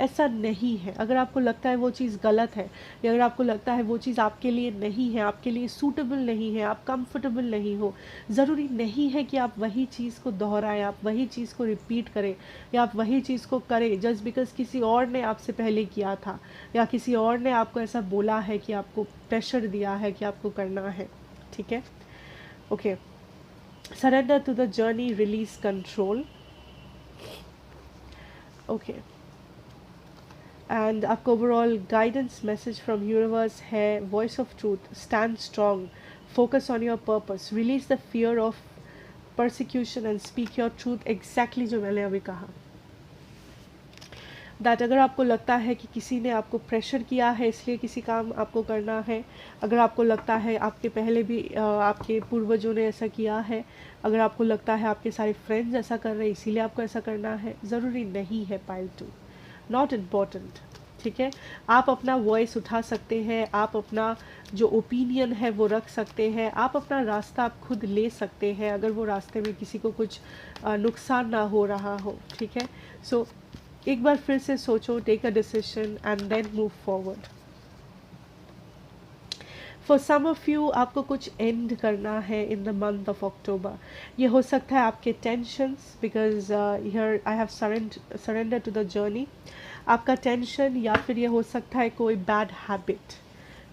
ऐसा नहीं है। अगर आपको लगता है वो चीज़ गलत है, या अगर आपको लगता है वो चीज़ आपके लिए नहीं है, आपके लिए सूटेबल नहीं है, आप कंफर्टेबल नहीं हो, ज़रूरी नहीं है कि आप वही चीज़ को दोहराएं, आप वही चीज़ को रिपीट करें, या आप वही चीज़ को करें जस्ट बिकॉज किसी और ने आपसे पहले किया था, या किसी और ने आपको ऐसा बोला है कि आपको प्रेशर दिया है कि आपको करना है। ठीक है, okay. Surrender to the journey, release control. Okay, and आपको overall guidance message from universe है voice of truth, stand strong, focus on your purpose, release the fear of persecution and speak your truth. Exactly जो मैंने अभी कहा, दैट अगर आपको लगता है कि किसी ने आपको प्रेशर किया है इसलिए किसी काम आपको करना है, अगर आपको लगता है आपके पहले भी आपके पूर्वजों ने ऐसा किया है, अगर आपको लगता है आपके सारे फ्रेंड्स ऐसा कर रहे हैं इसीलिए आपको ऐसा करना है, ज़रूरी नहीं है पाइल 2, नॉट इम्पॉर्टेंट। ठीक है, आप अपना वॉइस उठा सकते हैं, आप अपना जो ओपिनियन है वो रख सकते हैं, आप अपना रास्ता आप खुद ले सकते हैं अगर वो रास्ते में किसी को कुछ नुकसान ना हो रहा हो। ठीक है, सो एक बार फिर से सोचो, take a decision and then move forward. For some of you आपको कुछ एंड करना है in the month of October. ये हो सकता है आपके tensions, because here I have surrender to the journey, आपका टेंशन, या फिर ये हो सकता है कोई बैड हैबिट।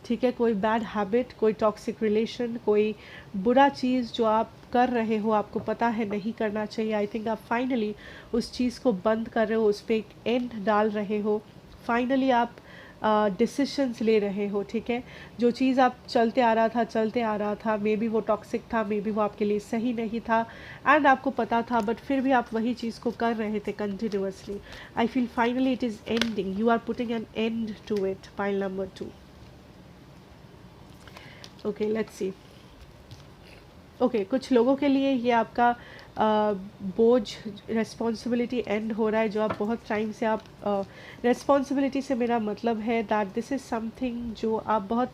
ठीक है, कोई बैड हैबिट, कोई टॉक्सिक रिलेशन, कोई बुरा चीज़ जो आप कर रहे हो, आपको पता है नहीं करना चाहिए। आई थिंक आप फाइनली उस चीज़ को बंद कर रहे हो, उस पर एक एंड डाल रहे हो, फाइनली आप डिसीशंस ले रहे हो। ठीक है, जो चीज़ आप चलते आ रहा था, मे बी वो टॉक्सिक था, मे बी वो आपके लिए सही नहीं था, एंड आपको पता था, बट फिर भी आप वही चीज़ को कर रहे थे continuously. I feel finally it is ending, you are putting an end to it, pile number 2। Okay, let's see. Okay, कुछ लोगों के लिए ये आपका बोझ, रिस्पॉन्सिबिलिटी एंड हो रहा है, जो आप बहुत टाइम से आप रिस्पॉन्सिबिलिटी से मेरा मतलब है दैट दिस इज़ समथिंग जो आप बहुत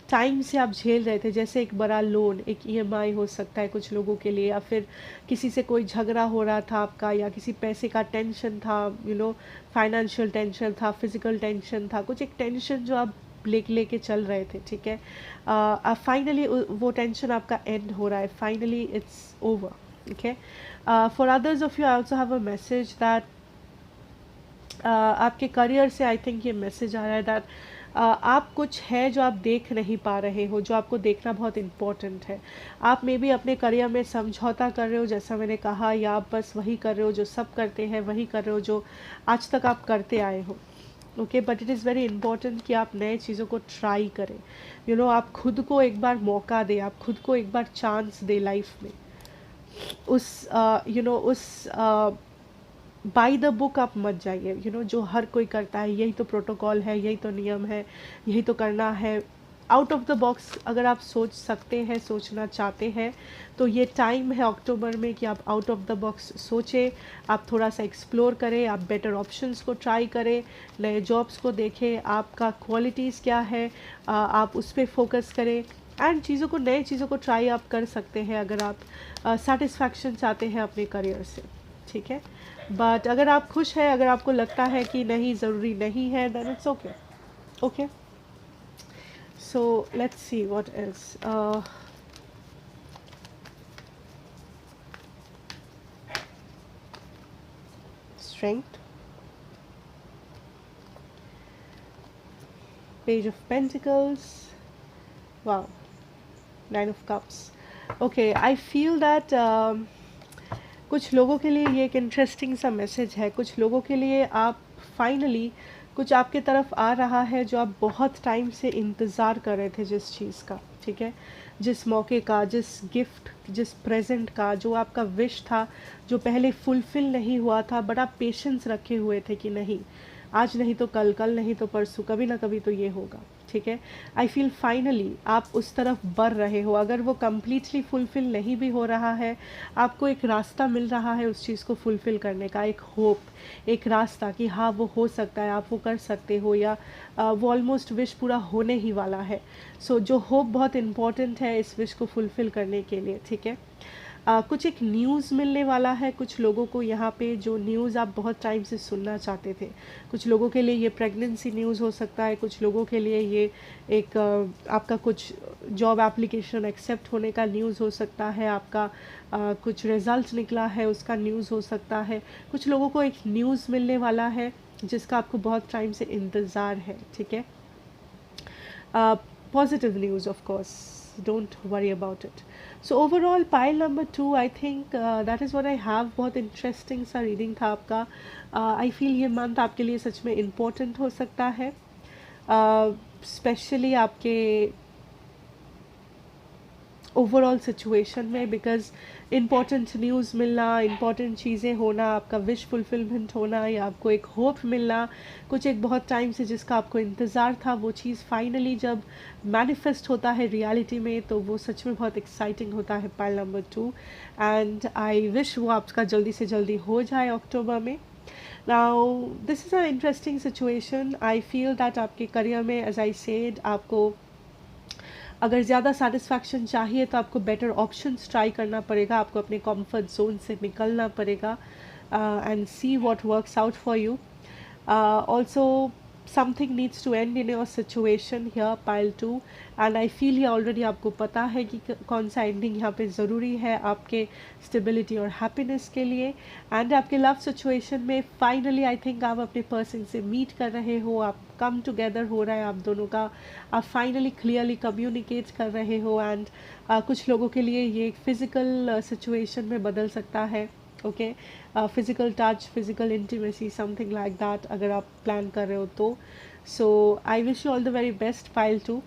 टाइम से आप झेल रहे थे, जैसे एक बड़ा लोन, एक ईएमआई हो सकता है कुछ लोगों के लिए, या फिर किसी से कोई झगड़ा हो रहा था आपका, या किसी पैसे का टेंशन था, फाइनेंशियल टेंशन था, फिजिकल टेंशन था, कुछ एक टेंशन जो आप लेके चल रहे थे। ठीक है, फाइनली वो टेंशन आपका एंड हो रहा है, finally it's over. Okay, for others of you I also have a message that आपके करियर से आई थिंक ये मैसेज आ रहा है दैट आप कुछ है जो आप देख नहीं पा रहे हो, जो आपको देखना बहुत इम्पॉर्टेंट है। आप मे बी अपने करियर में समझौता कर रहे हो, जैसा मैंने कहा, या आप बस वही कर रहे हो जो सब करते हैं, वही कर रहे हो जो आज तक आप करते आए हो। Okay, but it is very important कि आप नए चीज़ों को ट्राई करें। आप खुद को एक बार मौका दें, आप खुद को एक बार चांस दें लाइफ में। उस उस बाय द बुक आप मत जाइए, जो हर कोई करता है, यही तो प्रोटोकॉल है, यही तो नियम है, यही तो करना है। आउट ऑफ द बॉक्स अगर आप सोच सकते हैं, सोचना चाहते हैं, तो ये टाइम है अक्टूबर में कि आप आउट ऑफ द बॉक्स सोचें, आप थोड़ा सा एक्सप्लोर करें, आप बेटर ऑप्शंस को ट्राई करें, नए जॉब्स को देखें, आपका क्वालिटीज़ क्या है, आप उस पर फोकस करें, एंड चीज़ों को, नए चीज़ों को ट्राई आप कर सकते हैं अगर आप सेटिस्फैक्शन चाहते हैं अपने करियर से। ठीक है, बट अगर आप खुश हैं, अगर आपको लगता है कि नहीं, ज़रूरी नहीं है, then it's okay. Okay, so let's see what else. Strength, Page of Pentacles, wow, Nine of Cups. Okay, I feel that कुछ लोगों के लिए ये एक इंटरेस्टिंग सा मैसेज है। कुछ लोगों के लिए आप फाइनली कुछ आपके तरफ आ रहा है जो आप बहुत टाइम से इंतज़ार कर रहे थे, जिस चीज़ का, ठीक है, जिस मौके का, जिस गिफ्ट, जिस प्रेजेंट का, जो आपका विश था, जो पहले फुलफ़िल नहीं हुआ था, बड़ा पेशेंस रखे हुए थे कि नहीं, आज नहीं तो कल, कल नहीं तो परसों, कभी ना कभी तो ये होगा। ठीक है। आई फील फाइनली आप उस तरफ बढ़ रहे हो, अगर वो कम्प्लीटली फुलफ़िल नहीं भी हो रहा है, आपको एक रास्ता मिल रहा है उस चीज़ को फुलफ़िल करने का, एक होप, एक रास्ता कि हाँ वो हो सकता है, आप वो कर सकते हो, या वो ऑलमोस्ट विश पूरा होने ही वाला है। सो जो होप बहुत इम्पॉर्टेंट है इस विश को फुलफ़िल करने के लिए, ठीक है। कुछ एक न्यूज़ मिलने वाला है कुछ लोगों को यहाँ पे, जो न्यूज़ आप बहुत टाइम से सुनना चाहते थे। कुछ लोगों के लिए ये प्रेगनेंसी न्यूज़ हो सकता है, कुछ लोगों के लिए ये एक आपका कुछ जॉब एप्लीकेशन एक्सेप्ट होने का न्यूज़ हो सकता है, आपका कुछ रिज़ल्ट निकला है उसका न्यूज़ हो सकता है। कुछ लोगों को एक न्यूज़ मिलने वाला है जिसका आपको बहुत टाइम से इंतज़ार है, ठीक है। Positive news, of course, don't worry about it. So overall pile number 2, I think that is what I have. बहुत interesting सा reading था आपका। I feel ये month आपके लिए सच में important हो सकता है, स्पेशली आपके ओवरऑल सिचुएशन में, बिकॉज इम्पॉर्टेंट न्यूज़ मिलना, इम्पॉर्टेंट चीज़ें होना, आपका विश फुलफिलमेंट होना, या आपको एक होप मिलना, कुछ एक बहुत टाइम से जिसका आपको इंतज़ार था, वो चीज़ फाइनली जब मैनिफेस्ट होता है रियलिटी में, तो वो सच में बहुत एक्साइटिंग होता है pile number 2। And I wish वो आपका जल्दी से जल्दी हो जाए अक्टूबर में। Now this is a interesting situation. I feel that आपके करियर में, एज आई सेड, आपको अगर ज़्यादा सेटिस्फैक्शन चाहिए तो आपको बेटर ऑप्शंस ट्राई करना पड़ेगा, आपको अपने कंफर्ट जोन से निकलना पड़ेगा and see what works out for you. Also something needs to end in your situation here pile 2, and I feel ये ऑलरेडी आपको पता है कि कौन सा एंडिंग यहाँ पे ज़रूरी है आपके स्टेबिलिटी और हैप्पीनेस के लिए। एंड आपके लव सिचुएशन में फाइनली आई थिंक आप अपने पर्सन से मीट कर रहे हो, आप कम टुगेदर हो रहा है आप दोनों का, आप फाइनली क्लियरली कम्युनिकेट कर रहे हो। एंड कुछ लोगों के लिए ये एक फ़िज़िकल सिचुएशन में बदल सकता है, okay, physical touch, physical intimacy, something like that, अगर आप प्लान कर रहे हो तो। So I wish you all the very best pile 2,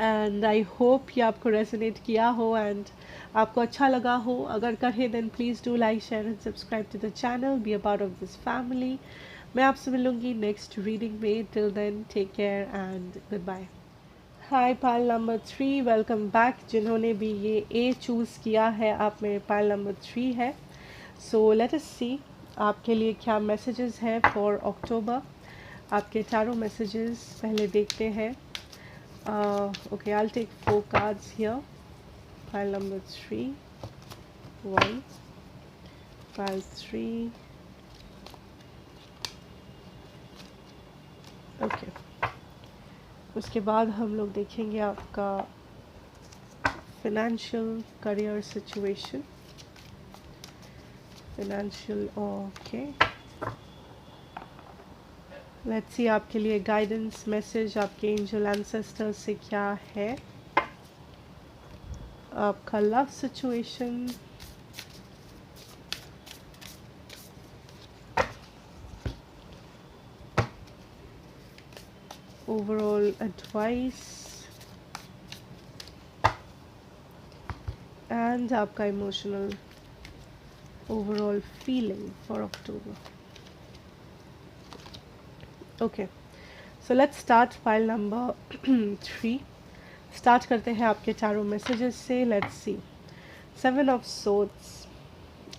and I hope ये आपको रेजोनेट किया हो एंड आपको अच्छा लगा हो। अगर कहे then please do like, share and subscribe to the channel, be a part of this family. मैं आपसे मिलूंगी नेक्स्ट रीडिंग में। Till then take care and good bye. Hi pile number 3, welcome back. जिन्होंने भी ये ए चूज़ किया है, आप मेरे पाइल नंबर 3 है। सो लेट अस सी आपके लिए क्या मैसेजेस हैं फॉर अक्टूबर। आपके चारों मैसेजेस पहले देखते हैं। Okay, I will take 4 cards here. Pile number 3, 1, pile 3, okay. उसके बाद हम लोग देखेंगे आपका financial career situation, financial, okay. Let's see आपके लिए गाइडेंस मैसेज आपके एंजल एंसेस्टर्स से क्या है। आपका love situation, overall advice, and आपका emotional overall feeling for October. Okay, so let's start pile number 3. Start करते हैं आपके चारों मैसेजेस से। Let's see, 7 of Swords,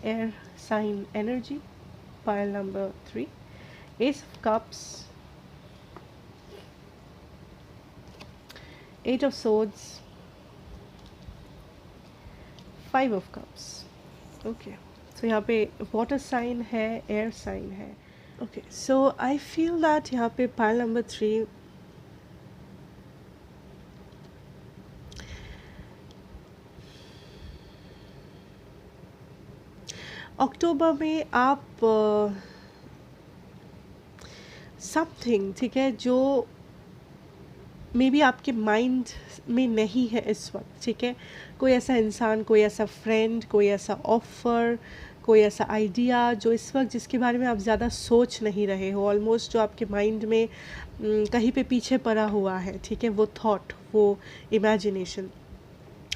air sign energy, pile number 3, Ace of Cups, 8 of Swords, 5 of Cups। Okay, सो यहाँ पे वाटर साइन है, एयर साइन है। Okay, so I feel that यहाँ पे पाइल नंबर 3 अक्टूबर में आप समथिंग, ठीक है, जो मे बी आपके माइंड में नहीं है इस वक्त, ठीक है, कोई ऐसा इंसान, कोई ऐसा फ्रेंड, कोई ऐसा ऑफ़र, कोई ऐसा आइडिया जो इस वक्त जिसके बारे में आप ज़्यादा सोच नहीं रहे हो, ऑलमोस्ट जो आपके माइंड में कहीं पे पीछे पड़ा हुआ है, ठीक है, वो थॉट, वो इमेजिनेशन।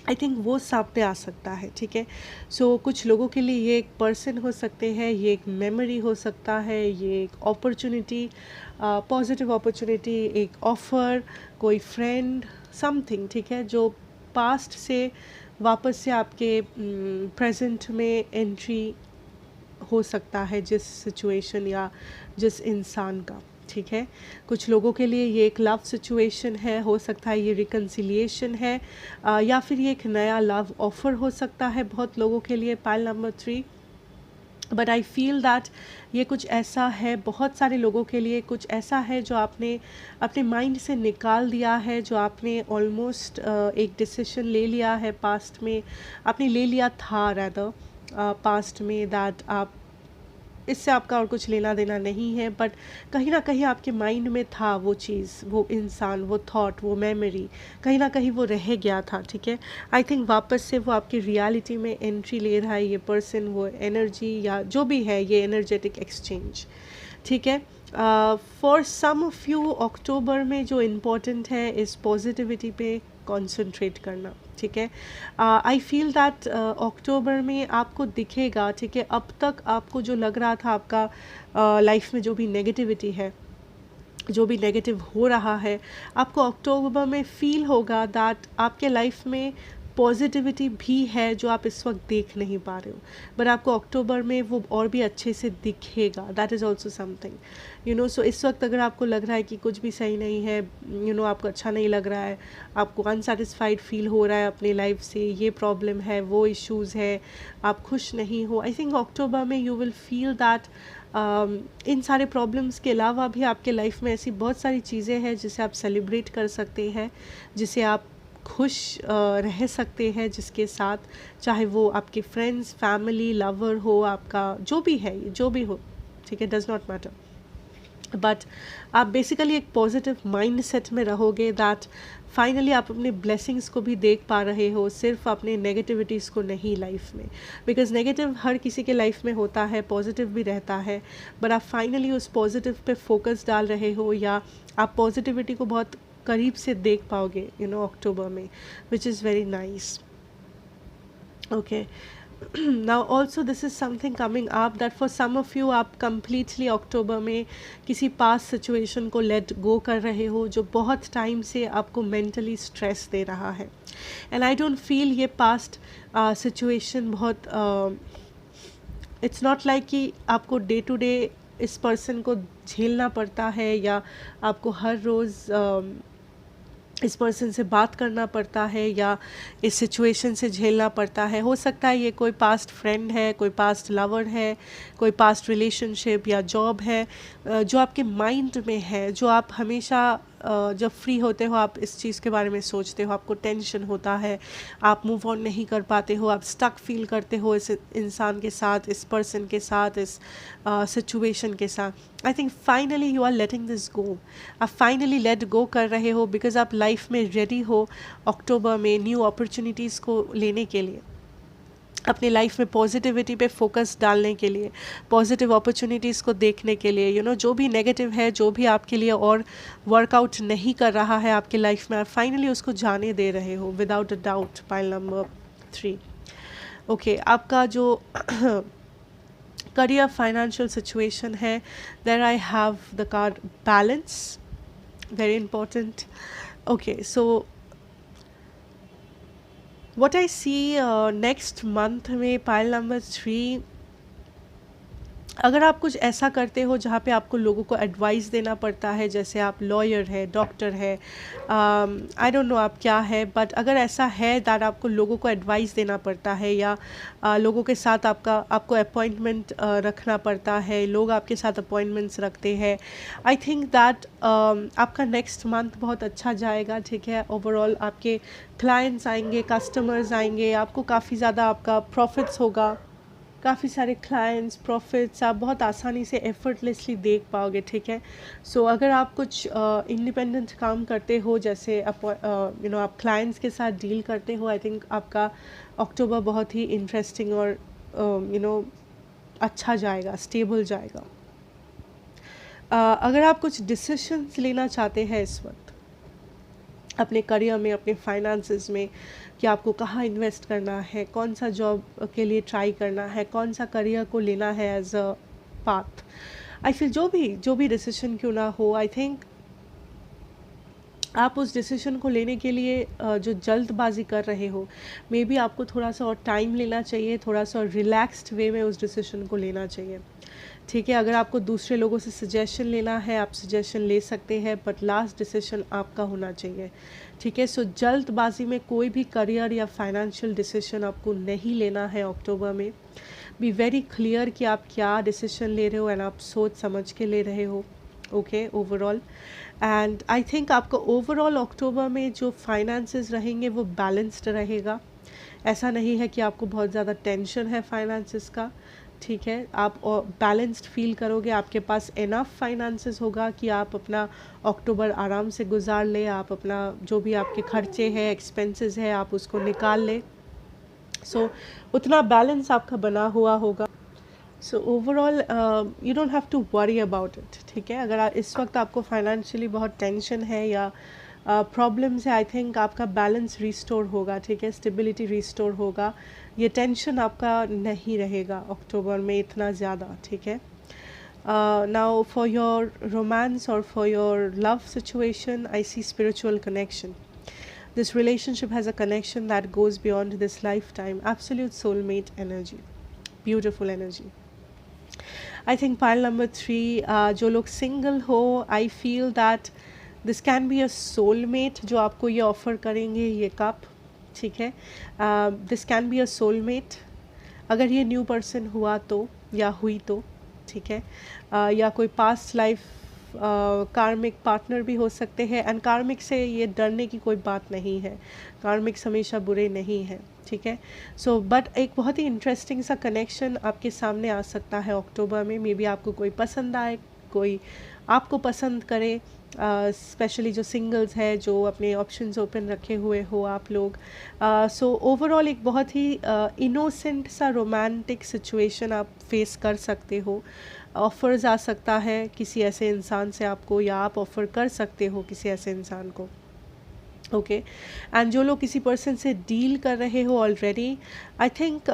आई थिंक वो सामने आ सकता है, ठीक है। सो कुछ लोगों के लिए ये एक पर्सन हो सकते हैं, ये एक मेमोरी हो सकता है, ये एक अपॉर्चुनिटी, पॉजिटिव अपॉर्चुनिटी, एक ऑफ़र, कोई फ्रेंड, समथिंग, ठीक है, जो पास्ट से वापस से आपके प्रेजेंट में एंट्री हो सकता है, जिस सिचुएशन या जिस इंसान का, ठीक है। कुछ लोगों के लिए ये एक लव सिचुएशन है, हो सकता है ये रिकन्सिलिएशन है, या फिर ये एक नया लव ऑफर हो सकता है बहुत लोगों के लिए, pile number 3। But I feel that ये कुछ ऐसा है, बहुत सारे लोगों के लिए कुछ ऐसा है जो आपने अपने माइंड से निकाल दिया है, जो आपने ऑलमोस्ट एक डिसीजन ले लिया है पास्ट में, आपने ले लिया था रैदर पास्ट में, दैट आप इससे आपका और कुछ लेना देना नहीं है, बट कहीं ना कहीं आपके माइंड में था वो चीज़, वो इंसान, वो थॉट, वो मेमोरी, कहीं ना कहीं वो रह गया था, ठीक है। आई थिंक वापस से वो आपकी रियलिटी में एंट्री ले रहा है, ये पर्सन, वो एनर्जी या जो भी है, ये एनर्जेटिक एक्सचेंज, ठीक है। For some of you October में जो इम्पोर्टेंट है इस पॉजिटिविटी पे कॉन्सेंट्रेट करना, ठीक है। आई फील दैट अक्टूबर में आपको दिखेगा, ठीक है, अब तक आपको जो लग रहा था आपका लाइफ में जो भी नेगेटिविटी है, जो भी नेगेटिव हो रहा है, आपको अक्टूबर में फील होगा दैट आपके लाइफ में पॉजिटिविटी भी है जो आप इस वक्त देख नहीं पा रहे हो, बट आपको अक्टूबर में वो और भी अच्छे से दिखेगा, that is also something, you know. So इस वक्त अगर आपको लग रहा है कि कुछ भी सही नहीं है, यू नो, आपको अच्छा नहीं लग रहा है, आपको अनसेटिस्फाइड फील हो रहा है अपनी लाइफ से, ये प्रॉब्लम है, वो इश्यूज़ है, आप खुश नहीं हो, आई थिंक अक्टूबर में you will feel that in सारे प्रॉब्लम्स के अलावा भी आपके लाइफ में ऐसी बहुत सारी चीज़ें हैं जिसे आप सेलिब्रेट कर सकते हैं, जिसे आप खुश रह सकते हैं जिसके साथ, चाहे वो आपके फ्रेंड्स, फैमिली, लवर हो, आपका जो भी है, जो भी हो, ठीक है, डज़ नॉट मैटर, बट आप बेसिकली एक पॉजिटिव माइंड सेट में रहोगे दैट फाइनली आप अपने ब्लेसिंग्स को भी देख पा रहे हो, सिर्फ अपने नेगेटिविटीज़ को नहीं लाइफ में, बिकॉज नेगेटिव हर किसी के लाइफ में होता है, पॉजिटिव भी रहता है, बट आप फाइनली उस पॉजिटिव पे फोकस डाल रहे हो, या आप पॉजिटिविटी को बहुत करीब से देख पाओगे, यू नो, अक्टूबर में, which is very nice, okay. Now also this is something coming up that for some of you आप कंप्लीटली अक्टूबर में किसी पास्ट सिचुएशन को लेट गो कर रहे हो जो बहुत टाइम से आपको मेंटली स्ट्रेस दे रहा है, एंड आई डोंट फील ये पास्ट सिचुएशन बहुत इट्स नॉट लाइक कि आपको डे टू डे इस पर्सन को झेलना पड़ता है, या आपको हर रोज़ इस पर्सन से बात करना पड़ता है, या इस सिचुएशन से झेलना पड़ता है। हो सकता है ये कोई पास्ट फ्रेंड है, कोई पास्ट लवर है, कोई पास्ट रिलेशनशिप या जॉब है जो आपके माइंड में है, जो आप हमेशा जब फ्री होते हो आप इस चीज़ के बारे में सोचते हो, आपको टेंशन होता है, आप मूव ऑन नहीं कर पाते हो, आप स्टक फील करते हो इस इंसान के साथ, इस पर्सन के साथ, इस सिचुएशन के साथ। I think finally you are letting this go, आप फाइनली लेट गो कर रहे हो, बिकॉज आप लाइफ में रेडी हो अक्टूबर में न्यू अपॉर्चुनिटीज़ को लेने के लिए, अपनी लाइफ में पॉजिटिविटी पे फोकस डालने के लिए, पॉजिटिव अपॉर्चुनिटीज़ को देखने के लिए, यू नो, जो भी नेगेटिव है, जो भी आपके लिए और वर्कआउट नहीं कर रहा है आपके लाइफ में, आप फाइनली उसको जाने दे रहे हो without a doubt, pile number 3, okay. आपका जो करियर फाइनेंशियल सिचुएशन है, there I have the card balance, very important, okay. So what I see next month में पाइल नंबर 3, अगर आप कुछ ऐसा करते हो जहाँ पे आपको लोगों को एडवाइस देना पड़ता है, जैसे आप लॉयर है, डॉक्टर है, आई डोंट नो आप क्या है, बट अगर ऐसा है दैट आपको लोगों को एडवाइस देना पड़ता है, या लोगों के साथ आपको अपॉइंटमेंट रखना पड़ता है, लोग आपके साथ अपॉइंटमेंट्स रखते हैं, आई थिंक दैट आपका नेक्स्ट मंथ बहुत अच्छा जाएगा, ठीक है। ओवरऑल आपके क्लाइंट्स आएंगे, कस्टमर्स आएंगे, आपको काफ़ी ज़्यादा आपका प्रॉफिट्स होगा, काफ़ी सारे क्लाइंट्स, प्रॉफिट्स आप बहुत आसानी से एफर्टलेसली देख पाओगे, ठीक है। सो अगर आप कुछ इंडिपेंडेंट काम करते हो, जैसे यू नो आप क्लाइंट्स के साथ डील करते हो, आई थिंक आपका अक्टूबर बहुत ही इंटरेस्टिंग और यू नो अच्छा जाएगा, स्टेबल जाएगा। अगर आप कुछ डिसीशंस लेना चाहते हैं इस वक्त अपने करियर में, अपने फाइनेंसेस में, कि आपको कहाँ इन्वेस्ट करना है, कौन सा जॉब के लिए ट्राई करना है, कौन सा करियर को लेना है as a path. I feel जो भी डिसीजन क्यों ना हो, आई थिंक आप उस डिसीजन को लेने के लिए जो जल्दबाजी कर रहे हो, मे बी आपको थोड़ा सा और टाइम लेना चाहिए, थोड़ा सा रिलैक्स्ड वे में उस डिसीजन को लेना चाहिए। ठीक है, अगर आपको दूसरे लोगों से सजेशन लेना है, आप सजेशन ले सकते हैं, बट लास्ट डिसीजन आपका होना चाहिए। ठीक है, सो जल्दबाजी में कोई भी करियर या फाइनेंशियल डिसीजन आपको नहीं लेना है अक्टूबर में। बी वेरी क्लियर कि आप क्या डिसीजन ले रहे हो एंड आप सोच समझ के ले रहे हो। Okay, overall and I think आपका ओवरऑल अक्टूबर में जो फाइनेंसेस रहेंगे वो बैलेंस्ड रहेगा। ऐसा नहीं है कि आपको बहुत ज़्यादा टेंशन है फाइनेंसेस का। ठीक है, आप बैलेंस्ड फील करोगे, आपके पास इनफ फाइनेंसेस होगा कि आप अपना अक्टूबर आराम से गुजार ले, आप अपना जो भी आपके खर्चे हैं, एक्सपेंसेस है, आप उसको निकाल ले। सो उतना बैलेंस आपका बना हुआ होगा। So overall you don't have to worry about it. ठीक है, अगर इस वक्त आपको फाइनेंशियली बहुत टेंशन है या प्रॉब्लम्स है, आई थिंक आपका बैलेंस रिस्टोर होगा। ठीक है, स्टेबिलिटी रिस्टोर होगा, ये टेंशन आपका नहीं रहेगा अक्टूबर में इतना ज़्यादा। ठीक है, नाउ फॉर योर रोमांस और for your love situation I see spiritual connection. This relationship has a connection that goes beyond this lifetime. Absolute soulmate energy. Beautiful energy. I think pile number 3, जो लोग सिंगल हो, I feel that this can be a soulmate जो आपको ये ऑफ़र करेंगे ये कप। ठीक है, this can be a soulmate अगर ये न्यू पर्सन हुआ तो या हुई तो। ठीक है, या कोई पास्ट लाइफ कार्मिक पार्टनर भी हो सकते हैं। एंड कार्मिक से ये डरने की कोई बात नहीं है, कार्मिक्स हमेशा बुरे नहीं हैं। ठीक है, सो बट एक बहुत ही इंटरेस्टिंग सा कनेक्शन आपके सामने आ सकता है अक्टूबर में। मे बी आपको कोई पसंद आए, कोई आपको पसंद करे, स्पेशली जो सिंगल्स है, जो अपने ऑप्शंस ओपन रखे हुए हो आप लोग। सो ओवरऑल एक बहुत ही इनोसेंट सा रोमांटिक सिचुएशन आप फेस कर सकते हो। ऑफ़र्स आ सकता है किसी ऐसे इंसान से आपको, या आप ऑफ़र कर सकते हो किसी ऐसे इंसान को। ओके, एंड जो लोग किसी पर्सन से डील कर रहे हो ऑलरेडी, आई थिंक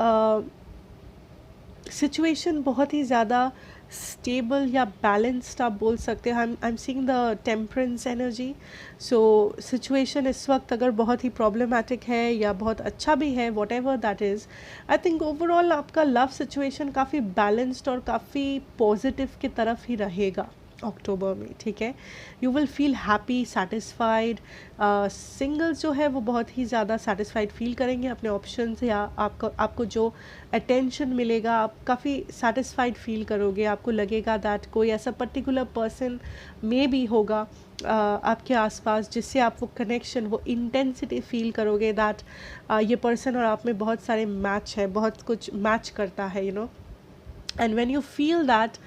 सिचुएशन बहुत ही ज़्यादा स्टेबल या बैलेंस्ड आप बोल सकते हैं। I am seeing the temperance energy. So situation इस वक्त अगर बहुत ही प्रॉब्लमेटिक है या बहुत अच्छा भी है, what ever that is, I think overall आपका लव सिचुएशन काफ़ी बैलेंस्ड और काफ़ी पॉजिटिव की तरफ ही रहेगा अक्टूबर में। ठीक है, you will feel happy, satisfied. Singles जो है वो बहुत ही ज़्यादा सेटिस्फाइड फील करेंगे अपने ऑप्शन से, या आपको जो अटेंशन मिलेगा आप काफ़ी सेटिस्फाइड फील करोगे। आपको लगेगा दैट कोई ऐसा पर्टिकुलर पर्सन मे भी होगा आपके आसपास जिससे आप वो कनेक्शन, वो इंटेंसिटी फील करोगे दैट ये पर्सन और आप में बहुत सारे मैच है, बहुत कुछ मैच करता है, you know. And when you feel that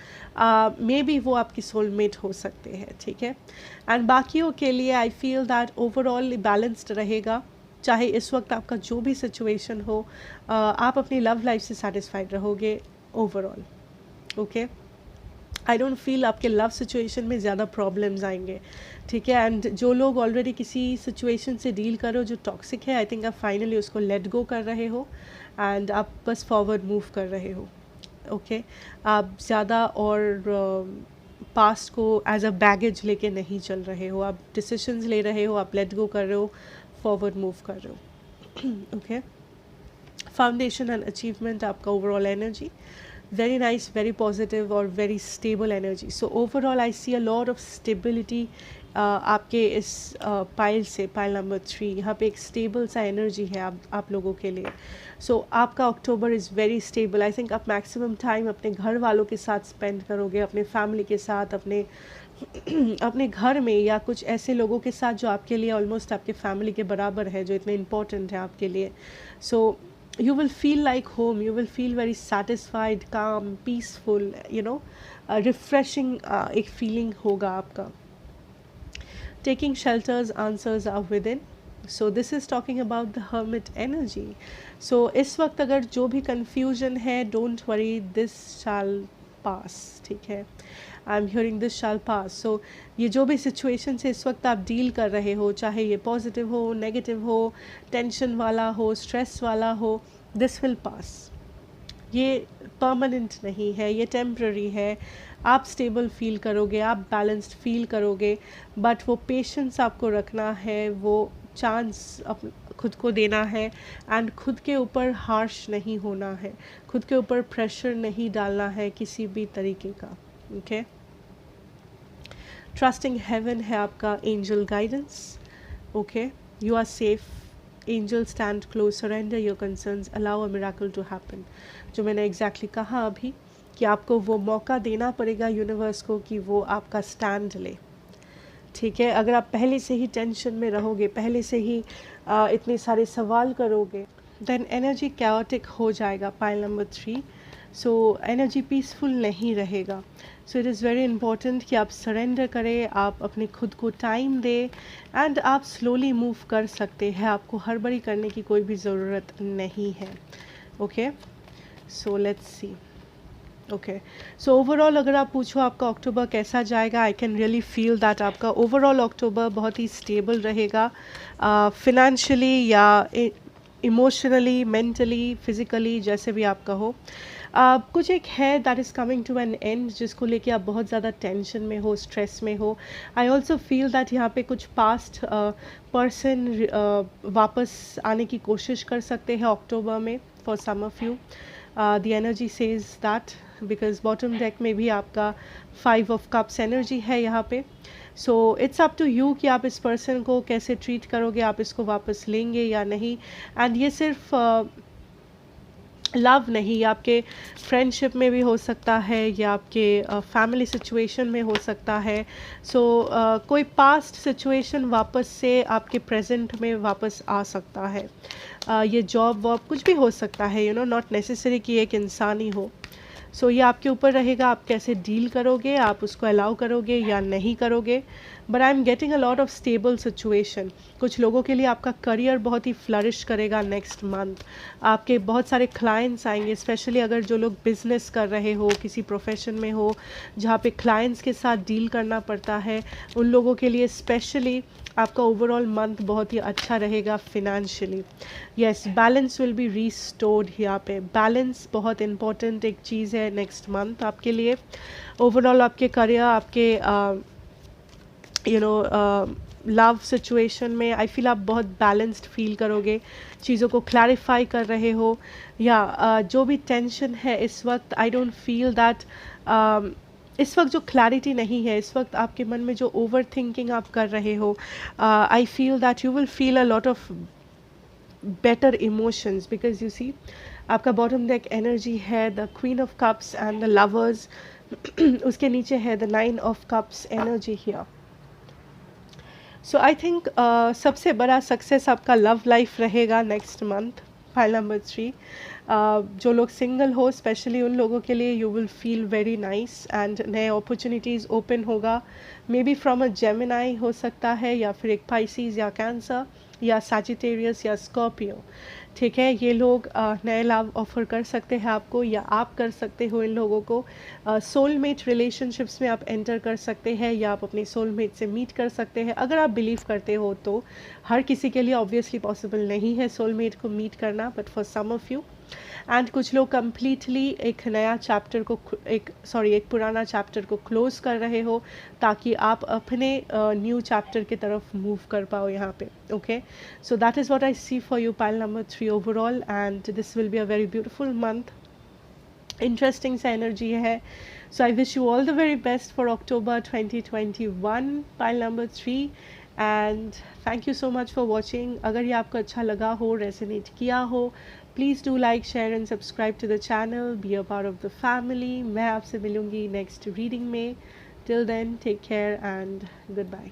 may be वो आपकी सोलमेट हो सकते हैं। ठीक है, एंड बाकियों के लिए आई फील दैट ओवरऑल बैलेंस्ड रहेगा। चाहे इस वक्त आपका जो भी सिचुएशन हो, आप अपनी लव लाइफ से सेटिस्फाइड रहोगे overall. Okay, I don't feel आपके लव सिचुएशन में ज़्यादा प्रॉब्लम्स आएंगे। ठीक है, एंड जो लोग ऑलरेडी किसी सिचुएशन से डील करो जो टॉक्सिक है, आई थिंक आप फाइनली उसको लेट गो कर रहे हो एंड आप बस फॉरवर्ड मूव कर रहे हो। ओके, आप ज़्यादा और पास्ट को एज अ बैगेज लेके नहीं चल रहे हो, आप डिसीजंस ले रहे हो, आप लेट गो कर रहे हो, फॉरवर्ड मूव कर रहे हो। ओके, फाउंडेशन एंड अचीवमेंट आपका overall energy very nice, very positive और very stable energy. So overall I see a lot of stability आपके इस पाइल से, पाइल नंबर 3, यहाँ पे एक स्टेबल सा एनर्जी है आप लोगों के लिए। सो आपका October is very stable. I think आप मैक्सिमम टाइम अपने घर वालों के साथ स्पेंड करोगे, अपने फैमिली के साथ, अपने अपने घर में, या कुछ ऐसे लोगों के साथ जो आपके लिए ऑलमोस्ट आपके फैमिली के बराबर है, जो इतने इम्पोर्टेंट है आपके लिए। सो you will feel like home, you will feel very satisfied, calm, peaceful, you know, refreshing एक feeling होगा आपका। taking shelters, answers are within. So this is talking about the hermit energy. So इस वक्त अगर जो भी confusion है, don't worry, this shall पास, ठीक है, I am hearing this shall pass. So ये जो भी सिचुएशन से इस वक्त आप डील कर रहे हो, चाहे ये पॉजिटिव हो, नेगेटिव हो, टेंशन वाला हो, स्ट्रेस वाला हो, दिस विल पास. ये परमानेंट नहीं है, ये टेम्प्ररी है. आप स्टेबल फील करोगे, आप बैलेंस्ड फील करोगे, बट वो पेशेंस आपको रखना है, वो चांस खुद को देना है, एंड खुद के ऊपर हार्श नहीं होना है, खुद के ऊपर प्रेशर नहीं डालना है किसी भी तरीके का. ओके, ट्रस्टिंग हेवन है आपका angel guidance. Okay, you are safe. Angels stand close, surrender your concerns, allow a miracle to happen. जो मैंने एग्जैक्टली कहा अभी कि आपको वो मौका देना पड़ेगा यूनिवर्स को कि वो आपका स्टैंड ले. ठीक है, अगर आप पहले से ही टेंशन में रहोगे, पहले से ही इतने सारे सवाल करोगे, देन एनर्जी कैओटिक हो जाएगा. Pile number 3. So energy peaceful नहीं रहेगा. So it is very important कि आप सरेंडर करें, आप अपने खुद को टाइम दें, एंड आप स्लोली मूव कर सकते हैं. आपको हड़बड़ी करने की कोई भी ज़रूरत नहीं है. Okay, so let's see. Okay, so overall अगर आप पूछो आपका अक्टूबर कैसा जाएगा, I can really feel that आपका ओवरऑल अक्टूबर बहुत ही स्टेबल रहेगा, फिनेंशियली या इमोशनली, मेंटली, फिजिकली, जैसे भी आपका हो. कुछ एक है that is coming to an end, जिसको लेके आप बहुत ज़्यादा टेंशन में हो, स्ट्रेस में हो. आई ऑल्सो फील दैट यहाँ पे कुछ पास्ट पर्सन वापस आने की कोशिश कर सकते हैं अक्टूबर में for some of you. The energy says that because bottom deck में भी आपका 5 ऑफ कप्स एनर्जी है यहाँ पे. So it's up to you कि आप इस पर्सन को कैसे ट्रीट करोगे, आप इसको वापस लेंगे या नहीं. एंड ये सिर्फ लव नहीं, आपके फ्रेंडशिप में भी हो सकता है, या आपके फैमिली सिचुएशन में हो सकता है. सो कोई पास्ट सिचुएशन वापस से आपके प्रेजेंट में वापस आ सकता है. ये जॉब वॉब कुछ भी हो सकता है, यू नो, नॉट नेसेसरी कि एक इंसान ही हो. सो ये आपके ऊपर रहेगा, आप कैसे डील करोगे, आप उसको अलाउ करोगे या नहीं करोगे. But I am getting a lot of stable situation. कुछ लोगों के लिए आपका करियर बहुत ही फ्लरिश करेगा नेक्स्ट मंथ. आपके बहुत सारे क्लाइंट्स आएंगे, स्पेशली अगर जो लोग बिजनेस कर रहे हो, किसी प्रोफेशन में हो जहाँ पे क्लाइंट्स के साथ डील करना पड़ता है, उन लोगों के लिए स्पेशली आपका ओवरऑल मंथ बहुत ही अच्छा रहेगा financially. Yes, balance will be restored. यहाँ पे बैलेंस बहुत इंपॉर्टेंट एक चीज़ है नेक्स्ट मंथ आपके लिए. ओवरऑल आपके करियर, आपके लव सिचुएशन में आई फील आप बहुत बैलेंस्ड फील करोगे, चीज़ों को क्लैरिफाई कर रहे हो, या जो भी टेंशन है इस वक्त, आई डोंट फील दैट इस वक्त जो क्लैरिटी नहीं है, इस वक्त आपके मन में जो ओवर थिंकिंग आप कर रहे हो, I feel that you will feel a lot of better emotions. Because you see आपका बॉटम डेक एनर्जी है the queen of cups and the lovers. उसके नीचे है the 9 of cups energy here. So I think सबसे बड़ा सक्सेस आपका लव लाइफ रहेगा नेक्स्ट मंथ. Pile number 3. जो लोग सिंगल हो, स्पेशली उन लोगों के लिए you will feel very nice, and नए अपॉर्चुनिटीज़ ओपन होगा. May be from a Gemini हो सकता है, या फिर एक पाइसिस या कैंसर या सैजिटेरियस या स्कॉर्पियो. ठीक है, ये लोग नए लाभ ऑफर कर सकते हैं आपको, या आप कर सकते हो इन लोगों को. सोलमेट रिलेशनशिप्स में आप एंटर कर सकते हैं, या आप अपने सोलमेट से मीट कर सकते हैं. अगर आप बिलीव करते हो तो. हर किसी के लिए ऑब्वियसली पॉसिबल नहीं है सोलमेट को मीट करना, but for some of you. And कुछ लोग कम्प्लीटली एक नया चैप्टर को एक पुराना चैप्टर को क्लोज कर रहे हो, ताकि आप अपने न्यू चैप्टर की तरफ मूव कर पाओ यहाँ पे. Okay, so that is what I see for you pile number 3 overall, and this will be a very beautiful month. Interesting सा एनर्जी है. So I wish you all the very best for October 2021 pile number 3. And thank you so much for watching. अगर ये आपको अच्छा लगा हो, रेजोनेट किया हो, please do like, share and subscribe to the channel. Be a part of the family. मैं आपसे मिलूंगी नेक्स्ट रीडिंग में. Till then, take care and good bye.